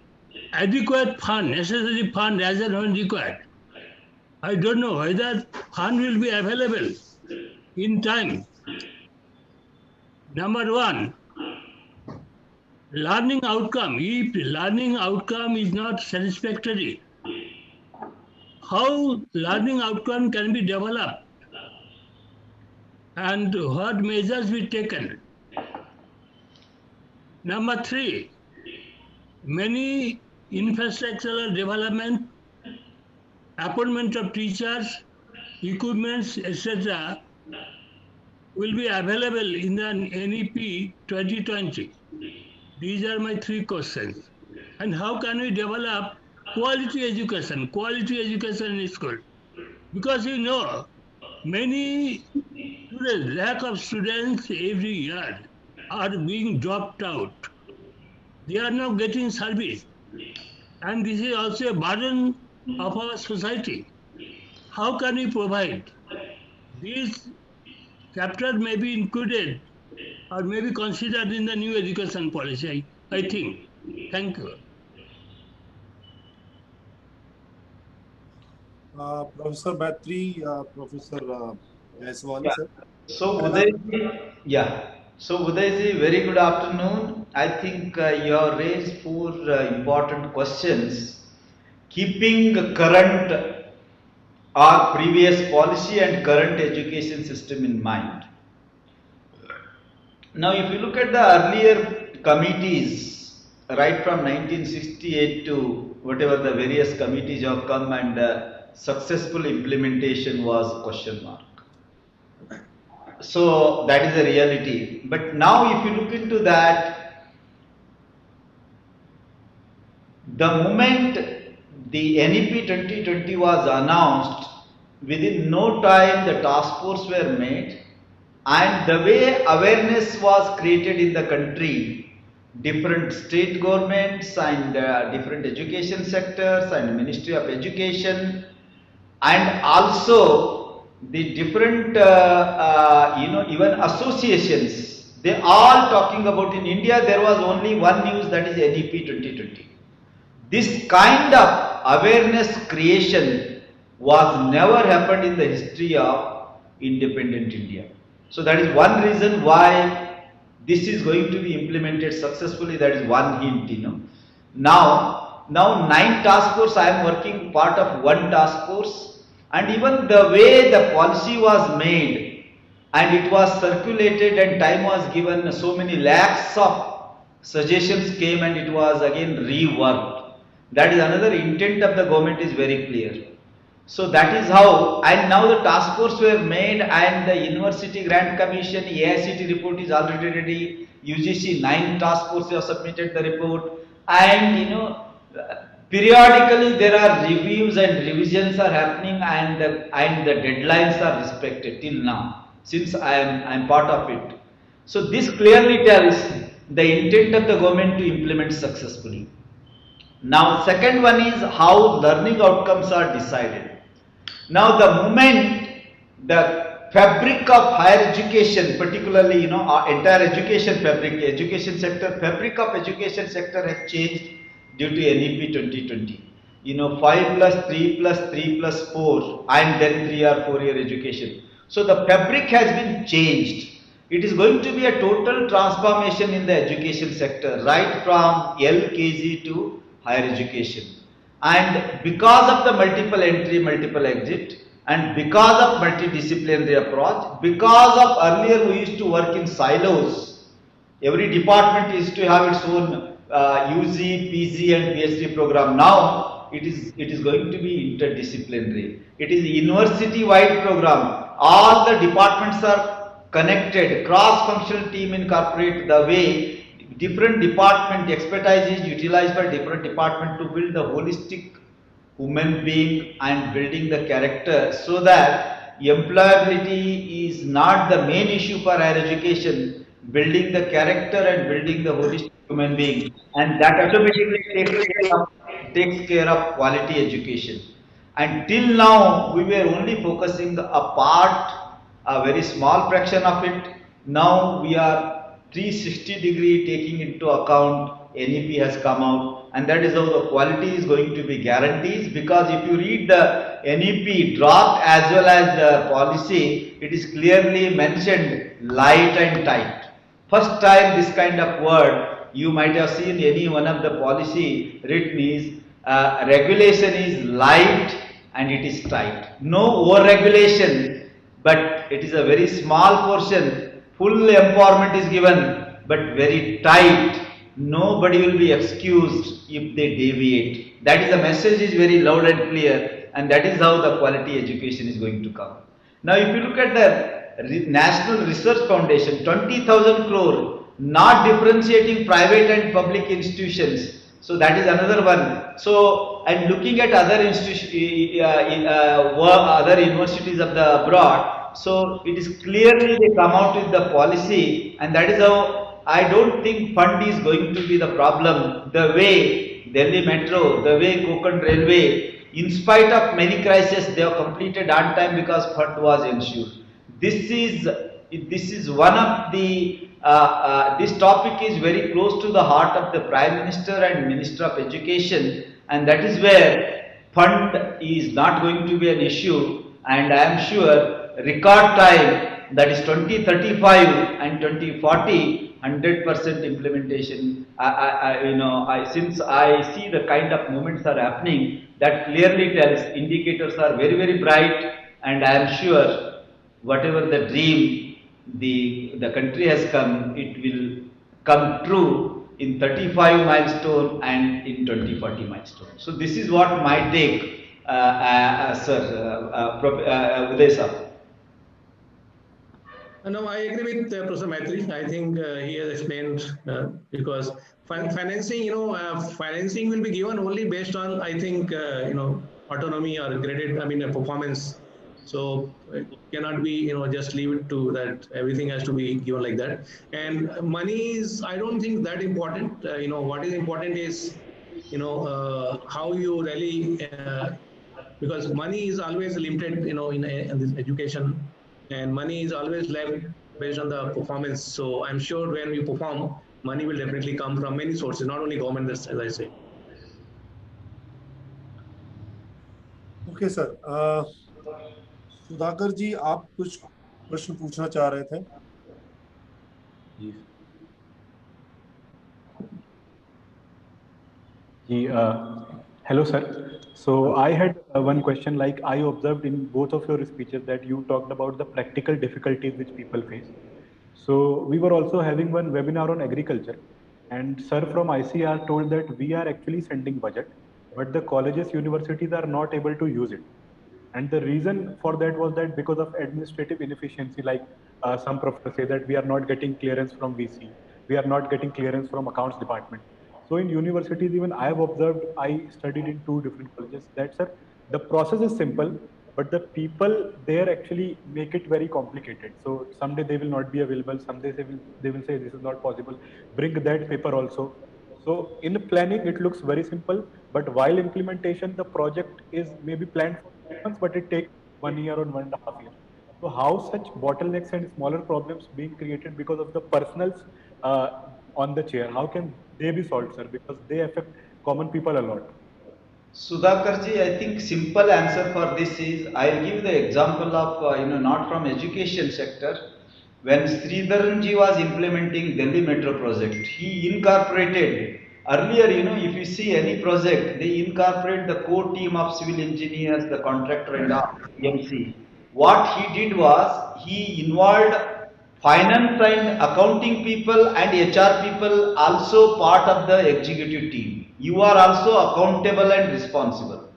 Speaker 10: adequate fund, necessary fund as and when required. I don't know whether fund will be available in time. Number one, learning outcome. If learning outcome is not satisfactory, how learning outcome can be developed and what measures be taken. Number three, many infrastructural development, appointment of teachers, equipments, etc. will be available in the NEP 2020. These are my three questions. And how can we develop quality education in school? Because many students, lack of students every year are being dropped out. They are not getting service. And this is also a burden of our society. How can we provide? This chapter may be included or may be considered in the new education policy, I think. Thank you.
Speaker 3: Professor Maitri, Professor Jaiswal, sir.
Speaker 4: So Udayji, very good afternoon. I think you have raised four important questions, keeping current or previous policy and current education system in mind. Now, if you look at the earlier committees, right from 1968 to whatever the various committees have come, and successful implementation was question mark. So that is the reality. But now if you look into that, the moment the NEP 2020 was announced, within no time the task force were made, and the way awareness was created in the country, different state governments and different education sectors and Ministry of Education, and also the different even associations, they all talking about. In India there was only one news, that is NEP 2020. This kind of awareness creation was never happened in the history of independent India. So that is one reason why this is going to be implemented successfully. That is one hint. Now 9 task force, I am working part of one task force. And even the way the policy was made and it was circulated and time was given, so many lakhs of suggestions came and it was again reworked. That is another intent of the government is very clear. So that is how, and now the task force were made, and the University Grant Commission AICT report is already ready. UGC 9 task forces have submitted the report, and periodically there are reviews and revisions are happening, and the deadlines are respected till now, since I am part of it. So this clearly tells the intent of the government to implement successfully. Now second one is how learning outcomes are decided. Now the moment the fabric of higher education, particularly our entire education fabric, education sector, fabric of education sector has changed due to NEP 2020. 5 plus 3 plus 3 plus 4 and then 3 or 4 year education. So the fabric has been changed. It is going to be a total transformation in the education sector, right from LKG to higher education. And because of the multiple entry, multiple exit, and because of multidisciplinary approach, because of earlier we used to work in silos, every department used to have its own UG, PG and PhD program. Now it is going to be interdisciplinary. It is a university-wide program. All the departments are connected, cross-functional team incorporate the way different department expertise is utilized by different department to build the holistic human being and building the character, so that employability is not the main issue for higher education, building the character and building the holistic human being, and that automatically takes care of quality education. And till now we were only focusing a very small fraction of it. Now we are 360-degree taking into account NEP has come out, and that is how the quality is going to be guaranteed, because if you read the NEP draft as well as the policy, it is clearly mentioned light and tight. First time this kind of word you might have seen any one of the policy written is regulation is light and it is tight. No over regulation, but it is a very small portion. Full empowerment is given, but very tight. Nobody will be excused if they deviate. That is the message is very loud and clear, and that is how the quality education is going to come. Now if you look at the National Research Foundation, 20,000 crore, not differentiating private and public institutions. So that is another one. So, and looking at other other universities of the abroad, so it is clearly they come out with the policy, and that is how I don't think fund is going to be the problem. The way Delhi Metro, the way Konkan Railway, in spite of many crises, they have completed on time because fund was ensured. This is one of the this topic is very close to the heart of the Prime Minister and Minister of Education, and that is where fund is not going to be an issue, and I am sure record time, that is 2035 and 2040, 100% implementation. Since I see the kind of movements are happening, that clearly tells indicators are very, very bright, and I am sure whatever the dream the country has come, it will come true in 35 milestone and in 2040 milestone. So this is what my take, Uday sir.
Speaker 6: No, I agree with Professor Maitri. I think he has explained because financing, financing will be given only based on, I think, autonomy or graded, performance. So it cannot be, just leave it to that. Everything has to be given like that. And money is, I don't think that important. What is important is, how you really, because money is always limited, in this education. And money is always left based on the performance. So I'm sure when we perform, money will definitely come from many sources, not only government, as I say.
Speaker 3: Okay, sir. Sudhakar जी, आप कुछ प्रश्न पूछना चाह रहे थे?
Speaker 1: Hello, sir. So I had one question. Like I observed in both of your speeches that you talked about the practical difficulties which people face. So we were also having one webinar on agriculture, and sir from ICR told that we are actually sending budget, but the colleges, universities are not able to use it. And the reason for that was that because of administrative inefficiency, like some professors say that we are not getting clearance from VC, we are not getting clearance from accounts department. So in universities, even I have observed, I studied in 2 different colleges, that sir, the process is simple, but the people there actually make it very complicated. So someday they will not be available, someday they will say this is not possible, bring that paper also. So in planning, it looks very simple, but while implementation, the project is maybe planned for 6 months, but it takes 1 year or 1.5 years. So how such bottlenecks and smaller problems being created because of the personals on the chair, how can they be solved, sir? Because they affect common people a lot.
Speaker 4: Sudhakar ji, I think simple answer for this is, I'll give the example of, not from education sector. When Sridharan ji was implementing Delhi Metro project, he incorporated, earlier, if you see any project, they incorporate the core team of civil engineers, the contractor and EMC. What he did was, he involved finance and accounting people and HR people also part of the executive team. You are also accountable and responsible.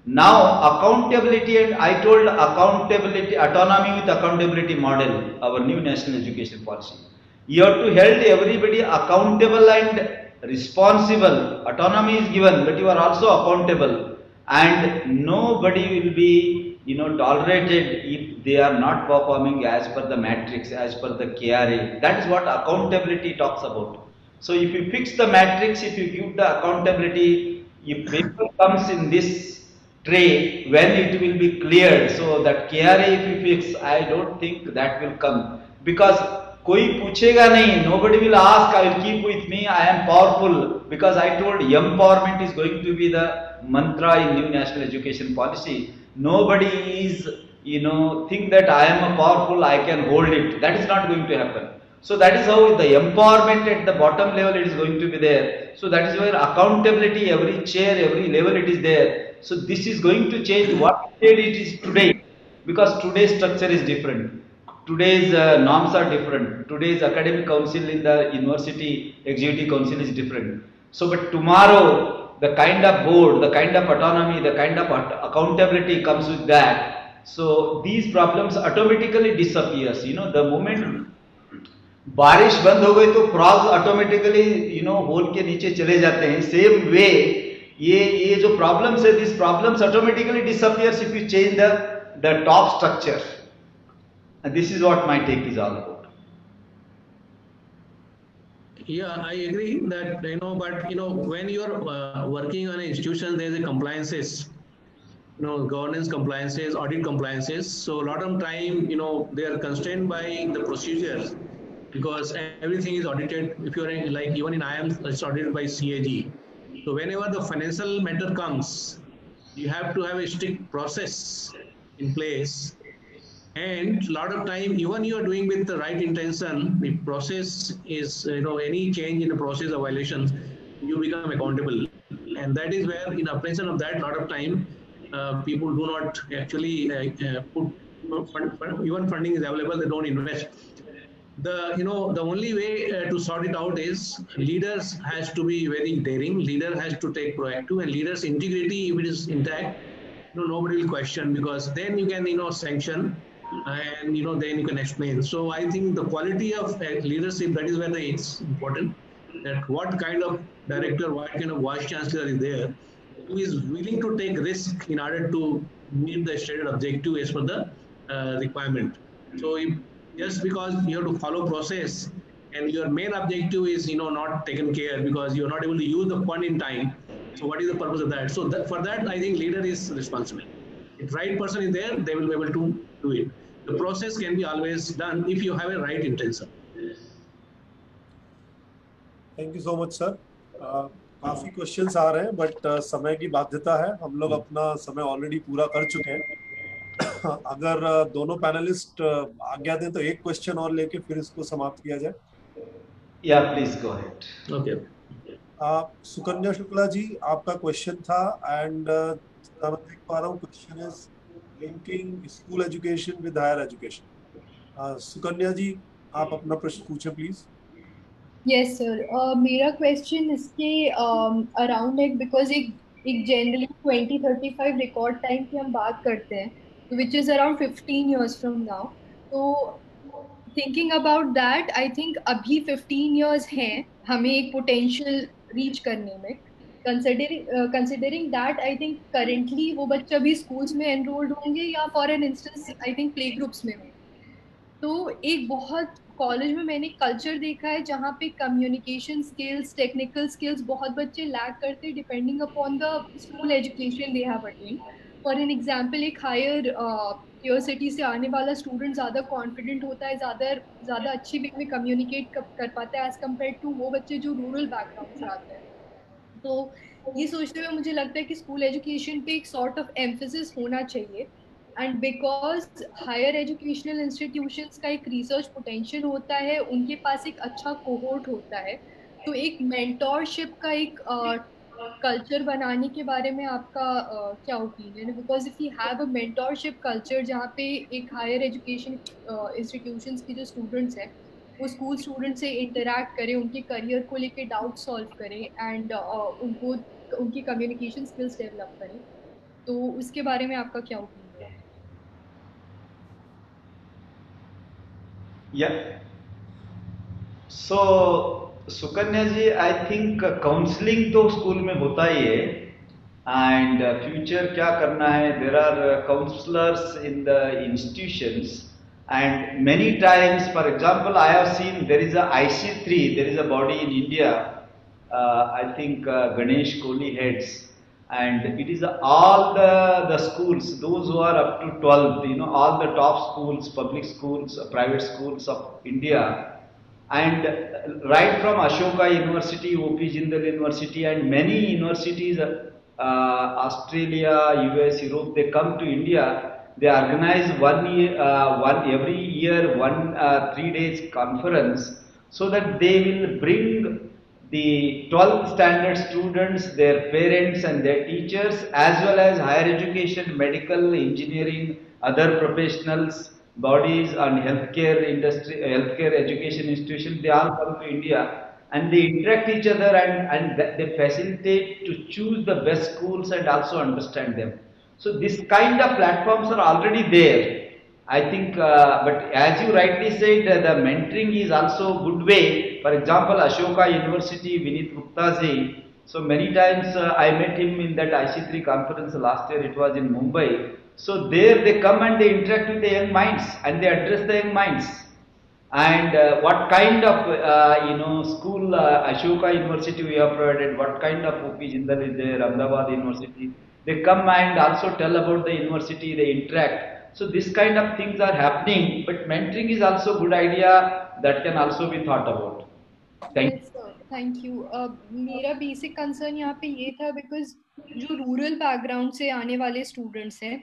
Speaker 4: Now accountability, and I told accountability, autonomy with accountability model, our new national education policy. You have to hold everybody accountable and responsible. Autonomy is given, but you are also accountable, and nobody will be tolerated if they are not performing as per the matrix, as per the KRA. That is what accountability talks about. So if you fix the matrix, if you give the accountability, if paper comes in this tray, when it will be cleared, so that KRA if you fix, I don't think that will come, because koi puchega nahi, nobody will ask, I will keep with me, I am powerful, because I told empowerment is going to be the mantra in new national education policy. Nobody is, think that I am a powerful, I can hold it. That is not going to happen. So that is how the empowerment at the bottom level it is going to be there. So that is where accountability, every chair, every level it is there. So this is going to change what state it is today, because today's structure is different. Today's norms are different. Today's academic council in the university executive council is different. So but tomorrow the kind of board, the kind of autonomy, the kind of accountability comes with that. So these problems automatically disappears. The moment बारिश बंद हो गई तो frogs automatically whole के नीचे चले जाते हैं. सेम वे ये जो प्रॉब्लम्स है, this problems automatically disappears if you change the top structure. And this is what my take is all about.
Speaker 6: Yeah, I agree that, but when you are working on an institution, there is a compliances, governance compliances, audit compliances. So a lot of time, they are constrained by the procedures, because everything is audited. If you are like even in IIM, it's audited by CAG. So whenever the financial matter comes, you have to have a strict process in place. And a lot of time, even you are doing with the right intention, the process is, any change in the process of violations, you become accountable. And that is where, in apprehension of that, a lot of time, people do not actually put, even funding is available, they don't invest. The only way to sort it out is leaders has to be very daring, leader has to take proactive, and leaders' integrity, if it is intact, nobody will question, because then you can, sanction, and then you can explain. So I think the quality of leadership, that is where it's important, that what kind of director, what kind of vice chancellor is there, who is willing to take risk in order to meet the stated objective as per the requirement. So if just because you have to follow process and your main objective is not taken care because you're not able to use the fund in time, so what is the purpose of that? So for that, I think leader is responsible. If right person is there, they will be able to do it. The process can be always done if you have a right intention.
Speaker 3: Thank you so much, sir. काफी questions आ रहे हैं, but समय की बाध्यता है, हम लोग अपना समय ऑलरेडी पूरा कर चुके हैं. अगर दोनों पैनलिस्ट आज्ञा दें तो एक क्वेश्चन और लेके फिर इसको समाप्त किया जाए.
Speaker 4: या please go ahead.
Speaker 6: Okay.
Speaker 3: Sukanya Shukla ji, आपका क्वेश्चन था, एंड मैं देख पा रहा हूँ question is linking school education with higher education. Sukanya ji, आप अपना प्रश्न पूछें प्लीज.
Speaker 11: यस सर, मेरा क्वेश्चन इसके अराउंड है, बिकॉज एक एक जनरली 2035 रिकॉर्ड टाइम की हम बात करते हैं which is around 15 years from now. तो thinking about that I think अभी 15 years हैं हमें एक पोटेंशियल रीच करने में। Considering that I think currently वो बच्चा भी स्कूल्स में एनरोल्ड होंगे या for an instance I think play groups में होंगे। तो एक बहुत कॉलेज में मैंने कल्चर देखा है जहाँ पे कम्युनिकेशन स्किल्स, टेक्निकल स्किल्स बहुत बच्चे लैक करते हैं depending upon the school education they have attend. For an example एक हायर टियर सिटी से आने वाला स्टूडेंट ज़्यादा कॉन्फिडेंट होता है, ज़्यादा अच्छी वे में कम्युनिकेट कर पाता है एज कम्पेयर टू वो बच्चे जो रूरल बैकग्राउंड से आते हैं। तो ये सोचते हुए मुझे लगता है कि स्कूल एजुकेशन पे एक सॉर्ट ऑफ एम्फेसिस होना चाहिए। And because higher educational institutions का एक रिसर्च पोटेंशियल होता है, उनके पास एक अच्छा कोहोर्ट होता है, तो एक मेंटोरशिप का एक कल्चर बनाने के बारे में आपका क्या ओपिनियन है? Because if you have a mentorship culture जहाँ पे एक हायर एजुकेशन इंस्टीट्यूशंस के जो स्टूडेंट्स हैं वो स्कूल स्टूडेंट से इंटरैक्ट करें, उनके करियर को लेके डाउट सॉल्व करें एंड उनको उनकी कम्युनिकेशन स्किल्स डेवलप करें, तो उसके बारे में आपका क्या ओपिनियन है?
Speaker 4: Yeah. So, Sukanya ji, I think counselling तो स्कूल में होता ही है एंड फ्यूचर क्या करना है, there are counsellors in the institutions and many times, for example, I have seen there is a IC3, there is a body in India, I think Ganesh Kohli heads, and it is all the schools, those who are up to 12th, you know, all the top schools, public schools, private schools of India, and right from Ashoka University, OP Jindal University, and many universities, Australia, US, Europe, they come to India. They organize every year 3 days conference so that they will bring the 12th standard students, their parents and their teachers, as well as higher education, medical, engineering, other professionals, bodies and healthcare industry, healthcare education institutions, they all come to India and they interact each other and they facilitate to choose the best schools and also understand them. So this kind of platforms are already there, I think, but as you rightly said, the mentoring is also a good way. For example, Ashoka University, Vineet Gupta ji, so many times I met him in that IC3 conference last year, it was in Mumbai. So there they come and they interact with the young minds and they address the young minds. And what kind of school Ashoka University we have provided, what kind of OP Jindal is there, Ahmedabad University, they come and also tell about the university, they interact. So this kind of things are happening, but mentoring is also a good idea that can also be thought about.
Speaker 11: Thank you. मेरा basic concern यहाँ पे ये था because जो rural background से आने वाले students हैं,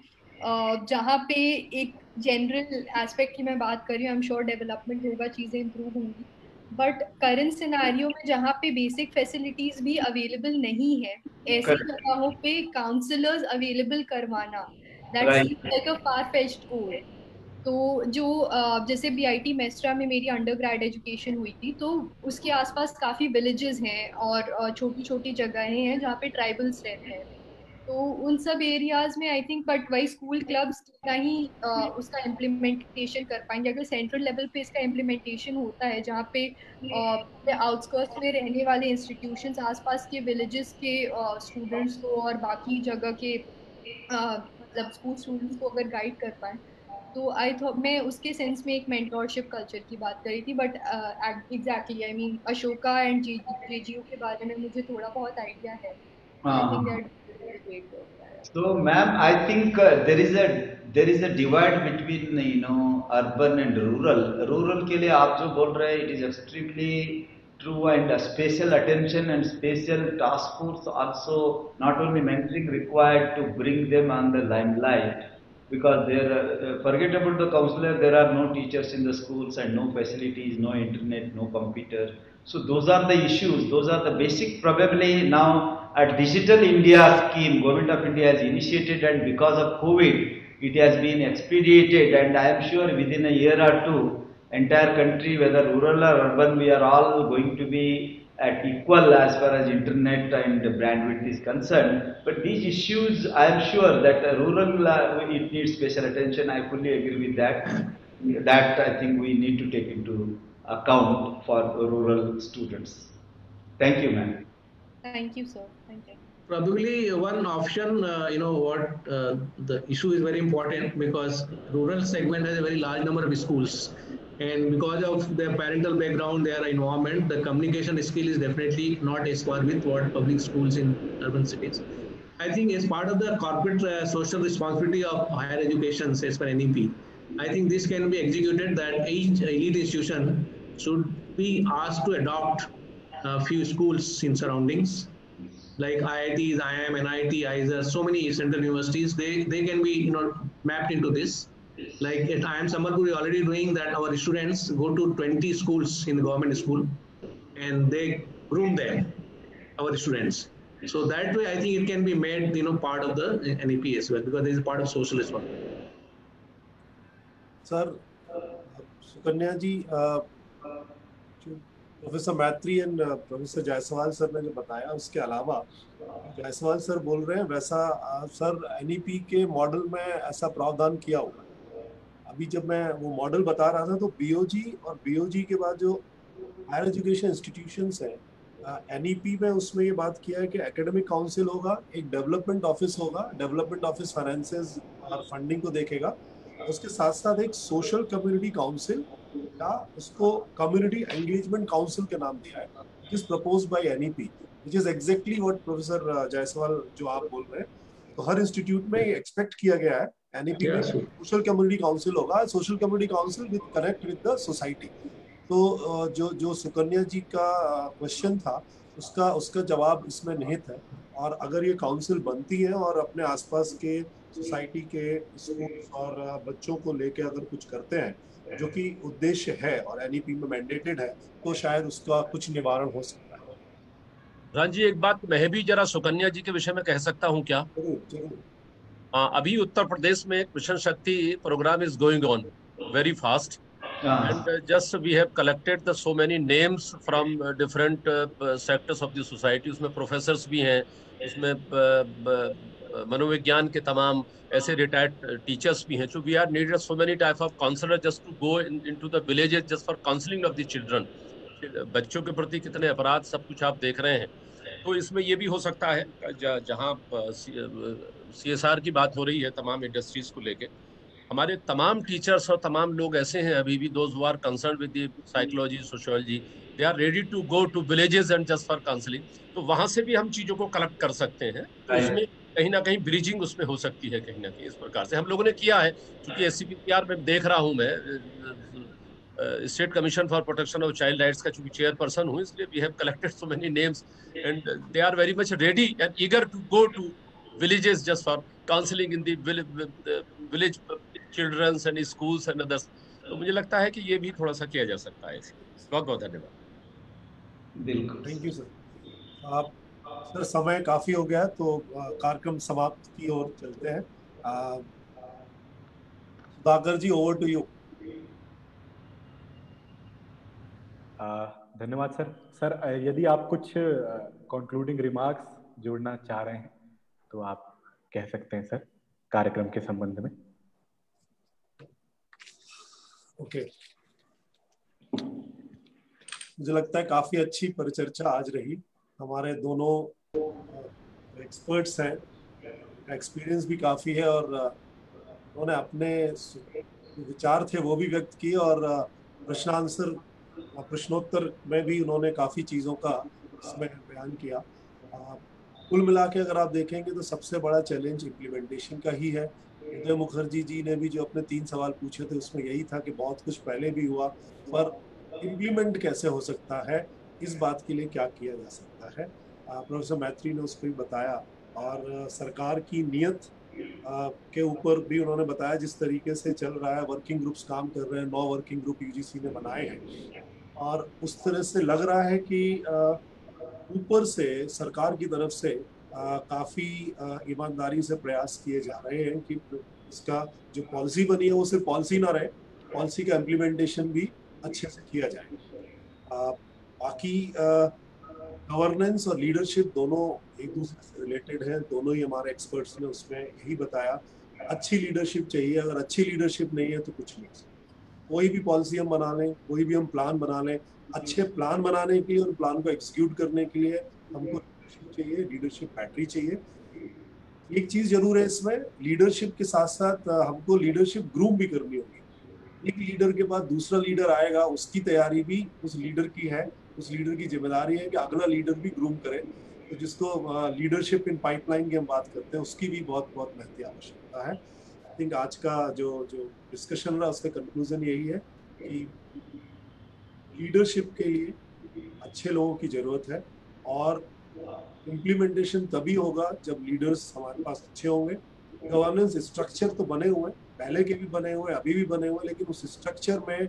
Speaker 11: जहाँ पे एक जनरल एस्पेक्ट की मैं बात कर रही हूँ, आई एम श्योर डेवलपमेंट होगा, चीज़ें इंप्रूव होंगी, बट करंट सिनेरियो में जहाँ पे बेसिक फैसिलिटीज भी अवेलेबल नहीं है, ऐसी जगहों पे काउंसलर्स अवेलेबल करवाना, that's like a far fetched goal. तो जो जैसे बीआईटी मेस्ट्रा में मेरी अंडर ग्रेड एजुकेशन हुई थी, तो उसके आसपास काफ़ी विलेजेस हैं और छोटी छोटी जगहें हैं जहाँ पे ट्राइबल्स रहते हैं, तो उन सब एरियाज में आई थिंक बट वही स्कूल क्लब्स कितना ही उसका इम्प्लीमेंटेशन कर पाएंगे। अगर सेंट्रल लेवल पे इसका इम्प्लीमेंटेशन होता है जहाँ पे आउटस्कर्ट्स में रहने वाले इंस्टीट्यूशंस आसपास के विलेजेस के स्टूडेंट्स को और बाकी जगह के मतलब स्कूल स्टूडेंट्स को अगर गाइड कर पाए, तो आई थॉट मैं उसके सेंस में एक मेंटोरशिप कल्चर की बात करी थी। But exactly I mean Ashoka and JGU के बारे में मुझे थोड़ा बहुत आइडिया है।
Speaker 4: So, ma'am, I think there is a divide between urban and rural. Rural के लिए आप जो बोल रहे हैं, it is extremely true, and special attention and special task force also, not only mentoring required to bring them on the limelight, because forget about the counselor, there are no teachers in the schools and no facilities, no internet, no computer. So those are the issues, those are the basic. Probably now a Digital India scheme Government of India has initiated, and because of COVID it has been expedited, and I am sure within a year or two entire country, whether rural or urban, we are all going to be at equal as far as internet and bandwidth is concerned. But these issues, I am sure that rural, it needs special attention. I fully agree with that. That I think we need to take into account for rural students. Thank you, ma'am.
Speaker 11: Thank you, sir. Thank you.
Speaker 6: Probably one option, the issue is very important because rural segment has a very large number of schools, and because of their parental background, their environment, the communication skill is definitely not as par with what public schools in urban cities. I think as part of the corporate social responsibility of higher education, as per NEP, I think this can be executed that each elite institution should be asked to adopt a few schools in surroundings, like IITs, IIM, NIT, IISER, so many central universities, they can be mapped into this. Like at IIM Sambalpur, already doing that. Our students go to 20 schools in the government school, and they groom them, our students. So that way, I think it can be made, part of the NEP as well, because this is part of social responsibility.
Speaker 3: Sir, Sukanya ji, professor मैत्री and professor Jaiswal sir ने जो बताया, उसके अलावा Jaiswal sir बोल रहे हैं वैसा सर एनईपी के मॉडल में ऐसा प्रावधान किया होगा। अभी जब मैं वो मॉडल बता रहा था तो बीओजी और बीओजी के बाद जो हायर एजुकेशन इंस्टीट्यूशंस हैं एनईपी में, उसमें ये बात किया है कि एकेडमिक काउंसिल होगा, एक डेवलपमेंट ऑफिस होगा, डेवलपमेंट ऑफिस फाइनेंसेस और फंडिंग को देखेगा, उसके साथ साथ एक सोशल कम्युनिटी काउंसिल या उसको कम्युनिटी एंगेजमेंट काउंसिल के नाम दिया है, is proposed by NEP, which is exactly what professor Jaiswal जो आप बोल रहे हैं। तो हर इंस्टीट्यूट में ये एक्सपेक्ट किया गया है एनईपी में सोशल कम्युनिटी काउंसिल होगा, social community council with connect with the society. तो जो सुकन्या जी का क्वेश्चन था उसका जवाब इसमें निहित है। और अगर ये काउंसिल बनती है और अपने आसपास के सोसाइटी के स्कूल्स और बच्चों को लेके अगर कुछ करते हैं जो कि उद्देश्य है और एनईपी में मैंडेटेड है, तो शायद उसका कुछ निवारण हो सकता है।
Speaker 7: राम जी, एक बात मैं भी जरा सुकन्या जी के विषय में कह सकता हूँ क्या? अभी उत्तर प्रदेश में mission Shakti programme is going on very fast, and just we have collected the so many names from different sectors of the society. उसमें प्रोफेसर्स भी हैं, उसमें मनोविज्ञान के तमाम ऐसे रिटायर्ड टीचर्स भी हैं। So we are needed so many type of counselor just to go into the villages just for counseling of the children. बच्चों के प्रति कितने अपराध सब कुछ आप देख रहे हैं। तो इसमें ये भी हो सकता है जहाँ CSR की बात हो रही है तमाम इंडस्ट्रीज को लेके, हमारे तमाम टीचर्स और तमाम लोग ऐसे हैं अभी भी, those who are concern with the psychology, sociology, they are ready to go to villages and just for counselling. तो वहां से भी हम चीजों को कलेक्ट कर सकते हैं। तो उसमें कहीं ना कहीं ब्रिजिंग उसमें हो सकती है, कहीं ना कहीं इस प्रकार से हम लोगों ने किया है। क्योंकि SCPCR में देख रहा हूँ मैं, state commission for protection of child rights का चूंकि चेयरपर्सन हूँ, इसलिए we have collected so many names and they are very much ready and eager to go to villages just for counseling in the village children's and schools and others। तो मुझे लगता है कि ये भी थोड़ा सा किया जा सकता है। बहुत बहुत धन्यवाद।
Speaker 4: बिल्कुल,
Speaker 3: थैंक यू सर। आप सर समय काफी हो गया तो कार्यक्रम समाप्त की ओर चलते हैं। सुधाकर जी, ओवर टू यू।
Speaker 1: धन्यवाद सर। सर यदि आप कुछ कंक्लूडिंग रिमार्क्स जोड़ना चाह रहे हैं तो आप कह सकते हैं सर कार्यक्रम के संबंध में।
Speaker 3: ओके, मुझे लगता है काफी अच्छी परिचर्चा आज रही। हमारे दोनों एक्सपर्ट्स हैं, एक्सपीरियंस भी काफी है और उन्होंने अपने विचार थे वो भी व्यक्त किए और प्रश्नोत्तर में भी उन्होंने काफी चीजों का इसमें बयान किया। कुल मिला के अगर आप देखेंगे तो सबसे बड़ा चैलेंज इम्प्लीमेंटेशन का ही है। उदय मुखर्जी जी ने भी जो अपने 3 सवाल पूछे थे उसमें यही था कि बहुत कुछ पहले भी हुआ, पर इम्प्लीमेंट कैसे हो सकता है, इस बात के लिए क्या किया जा सकता है। प्रोफेसर मैत्री ने उसको भी बताया और सरकार की नीयत के ऊपर भी उन्होंने बताया, जिस तरीके से चल रहा है, वर्किंग ग्रुप्स काम कर रहे हैं, 9 वर्किंग ग्रुप UGC ने बनाए हैं और उस तरह से लग रहा है कि ऊपर से सरकार की तरफ से काफ़ी ईमानदारी से प्रयास किए जा रहे हैं कि इसका जो पॉलिसी बनी है वो सिर्फ पॉलिसी ना रहे, पॉलिसी का इम्प्लीमेंटेशन भी अच्छे से किया जाए। बाकी गवर्नेंस और लीडरशिप दोनों एक दूसरे से रिलेटेड हैं, दोनों ही हमारे एक्सपर्ट्स ने उसमें यही बताया। अच्छी लीडरशिप चाहिए, अगर अच्छी लीडरशिप नहीं है तो कुछ नहीं। कोई भी पॉलिसी हम बना लें, कोई भी हम प्लान बना लें, अच्छे प्लान बनाने के लिए और प्लान को एग्जीक्यूट करने के लिए हमको लीडरशिप चाहिए, लीडरशिप बैटरी चाहिए। एक चीज जरूर है इसमें, लीडरशिप के साथ साथ हमको लीडरशिप ग्रूम भी करनी होगी। एक लीडर के बाद दूसरा लीडर आएगा, उसकी तैयारी भी उस लीडर की है, उस लीडर की जिम्मेदारी है कि अगला लीडर भी ग्रूम करे। तो जिसको लीडरशिप इन पाइपलाइन की हम बात करते हैं, उसकी भी बहुत बहुत महती आवश्यकता है। आई थिंक आज का जो डिस्कशन रहा उसका कंक्लूजन यही है कि लीडरशिप के लिए अच्छे लोगों की जरूरत है, और इम्प्लीमेंटेशन तभी होगा जब लीडर्स हमारे पास अच्छे होंगे। गवर्नेंस स्ट्रक्चर तो बने हुए हैं, पहले के भी बने हुए, अभी भी बने हुए, लेकिन उस स्ट्रक्चर में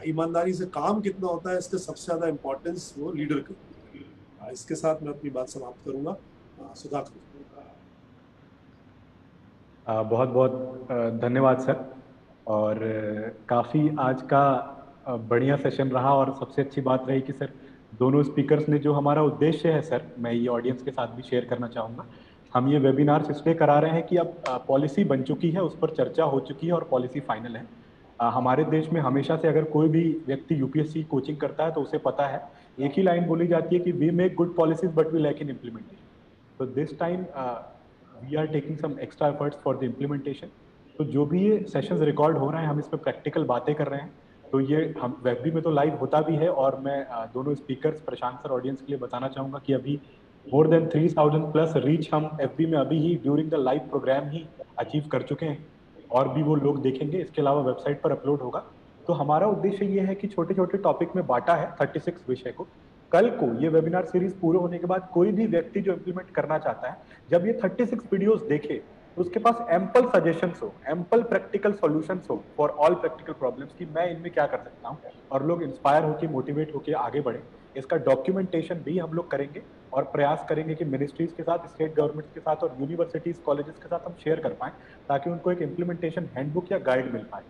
Speaker 3: ईमानदारी से काम कितना होता है, इसका सबसे ज्यादा इम्पोर्टेंस वो लीडर को। इसके साथ मैं अपनी बात समाप्त करूंगा। सुधाकर,
Speaker 1: बहुत बहुत धन्यवाद सर। और काफ़ी आज का बढ़िया सेशन रहा, और सबसे अच्छी बात रही कि सर दोनों स्पीकर्स ने जो हमारा उद्देश्य है सर, मैं ये ऑडियंस के साथ भी शेयर करना चाहूँगा। हम ये वेबिनार्स इसलिए करा रहे हैं कि अब पॉलिसी बन चुकी है, उस पर चर्चा हो चुकी है और पॉलिसी फाइनल है। हमारे देश में हमेशा से अगर कोई भी व्यक्ति यूपीएससी कोचिंग करता है तो उसे पता है, एक ही लाइन बोली जाती है कि we make good policies but we lack in implementation. तो this time we are taking some extra efforts for the implementation. तो जो भी ये सेशंस रिकॉर्ड हो रहे हैं, हम इस पर प्रैक्टिकल बातें कर रहे हैं। तो ये हम वेब में तो लाइव होता भी है, और मैं दोनों स्पीकर्स प्रशांत सर ऑडियंस के लिए बताना चाहूँगा कि अभी मोर देन 3000 प्लस रीच हम एफबी में अभी ही ड्यूरिंग द लाइव प्रोग्राम ही अचीव कर चुके हैं, और भी वो लोग देखेंगे, इसके अलावा वेबसाइट पर अपलोड होगा। तो हमारा उद्देश्य ये है कि छोटे छोटे टॉपिक में बांटा है 36 विषय को। कल को ये वेबिनार सीरीज पूरे होने के बाद कोई भी व्यक्ति जो इम्प्लीमेंट करना चाहता है, जब ये 36 वीडियोस देखे तो उसके पास एम्पल सजेशंस हो, एम्पल प्रैक्टिकल सॉल्यूशंस हो फॉर ऑल प्रैक्टिकल प्रॉब्लम्स, कि मैं इनमें क्या कर सकता हूँ, और लोग इंस्पायर होकर मोटिवेट होकर आगे बढ़े। इसका डॉक्यूमेंटेशन भी हम लोग करेंगे, और प्रयास करेंगे कि मिनिस्ट्रीज के साथ, स्टेट गवर्नमेंट के साथ और यूनिवर्सिटीज कॉलेजेस के साथ हम शेयर कर पाएं, ताकि उनको एक इम्प्लीमेंटेशन हैंडबुक या गाइड मिल पाए।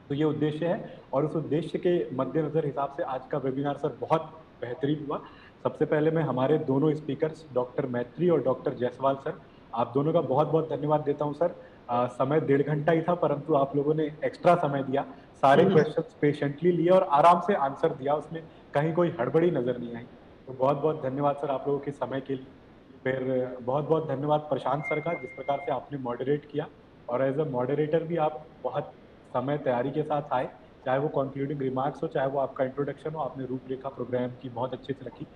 Speaker 1: तो ये उद्देश्य है, और उस उद्देश्य के मद्देनजर हिसाब से आज का वेबिनार सर बहुत बेहतरीन हुआ। सबसे पहले मैं हमारे दोनों स्पीकर्स डॉक्टर मैत्री और डॉक्टर जायसवाल सर, आप दोनों का बहुत बहुत धन्यवाद देता हूं सर। समय 1.5 घंटा ही था, परंतु आप लोगों ने एक्स्ट्रा समय दिया, सारे क्वेश्चंस पेशेंटली लिए और आराम से आंसर दिया, उसमें कहीं कोई हड़बड़ी नजर नहीं आई। तो बहुत बहुत धन्यवाद सर आप लोगों के समय के लिए। फिर बहुत बहुत धन्यवाद प्रशांत सर का, जिस प्रकार से आपने मॉडरेट किया, और एज अ मॉडरेटर भी आप बहुत समय तैयारी के साथ आए, चाहे वो कंक्लूडिंग रिमार्क्स हो, चाहे वो आपका इंट्रोडक्शन हो, आपने रूपरेखा प्रोग्राम की बहुत अच्छे से रखी।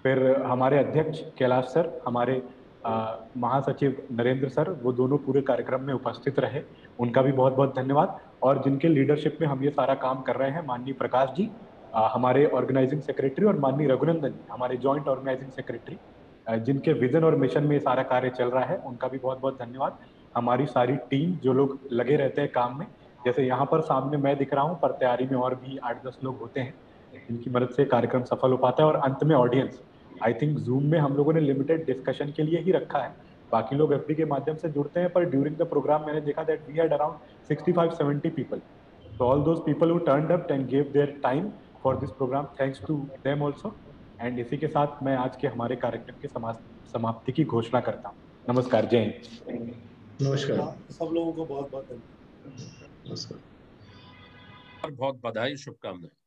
Speaker 1: फिर हमारे अध्यक्ष कैलाश सर, हमारे महासचिव नरेंद्र सर, वो दोनों पूरे कार्यक्रम में उपस्थित रहे, उनका भी बहुत बहुत धन्यवाद। और जिनके लीडरशिप में हम ये सारा काम कर रहे हैं, माननीय प्रकाश जी हमारे ऑर्गेनाइजिंग सेक्रेटरी, और माननीय रघुनंदन जी हमारे जॉइंट ऑर्गेनाइजिंग सेक्रेटरी, जिनके विजन और मिशन में सारा कार्य चल रहा है, उनका भी बहुत बहुत धन्यवाद। हमारी सारी टीम जो लोग लगे रहते हैं काम में, जैसे यहाँ पर सामने मैं दिख रहा हूँ, पर तैयारी में और भी 8-10 लोग होते हैं, इनकी मदद से कार्यक्रम सफल हो पाता है। और अंत में ऑडियंस, आई थिंक जूम में हम लोगों ने लिमिटेड डिस्कशन के लिए ही रखा है, बाकी लोग एफबी के माध्यम से जुड़ते हैं, पर ड्यूरिंग द प्रोग्राम मैंने देखा that we had around 65-70 people. So all those people who turned up and gave their time for this program, thanks to them also. And इसी के साथ मैं आज के हमारे कार्यक्रम की समाप्ति की घोषणा करता हूँ। नमस्कार, जय हिंद।
Speaker 3: नमस्कार सब लोगों को बहुत बहुत धन्यवाद। नमस्कार,
Speaker 7: बहुत बधाई, शुभकामनाएं।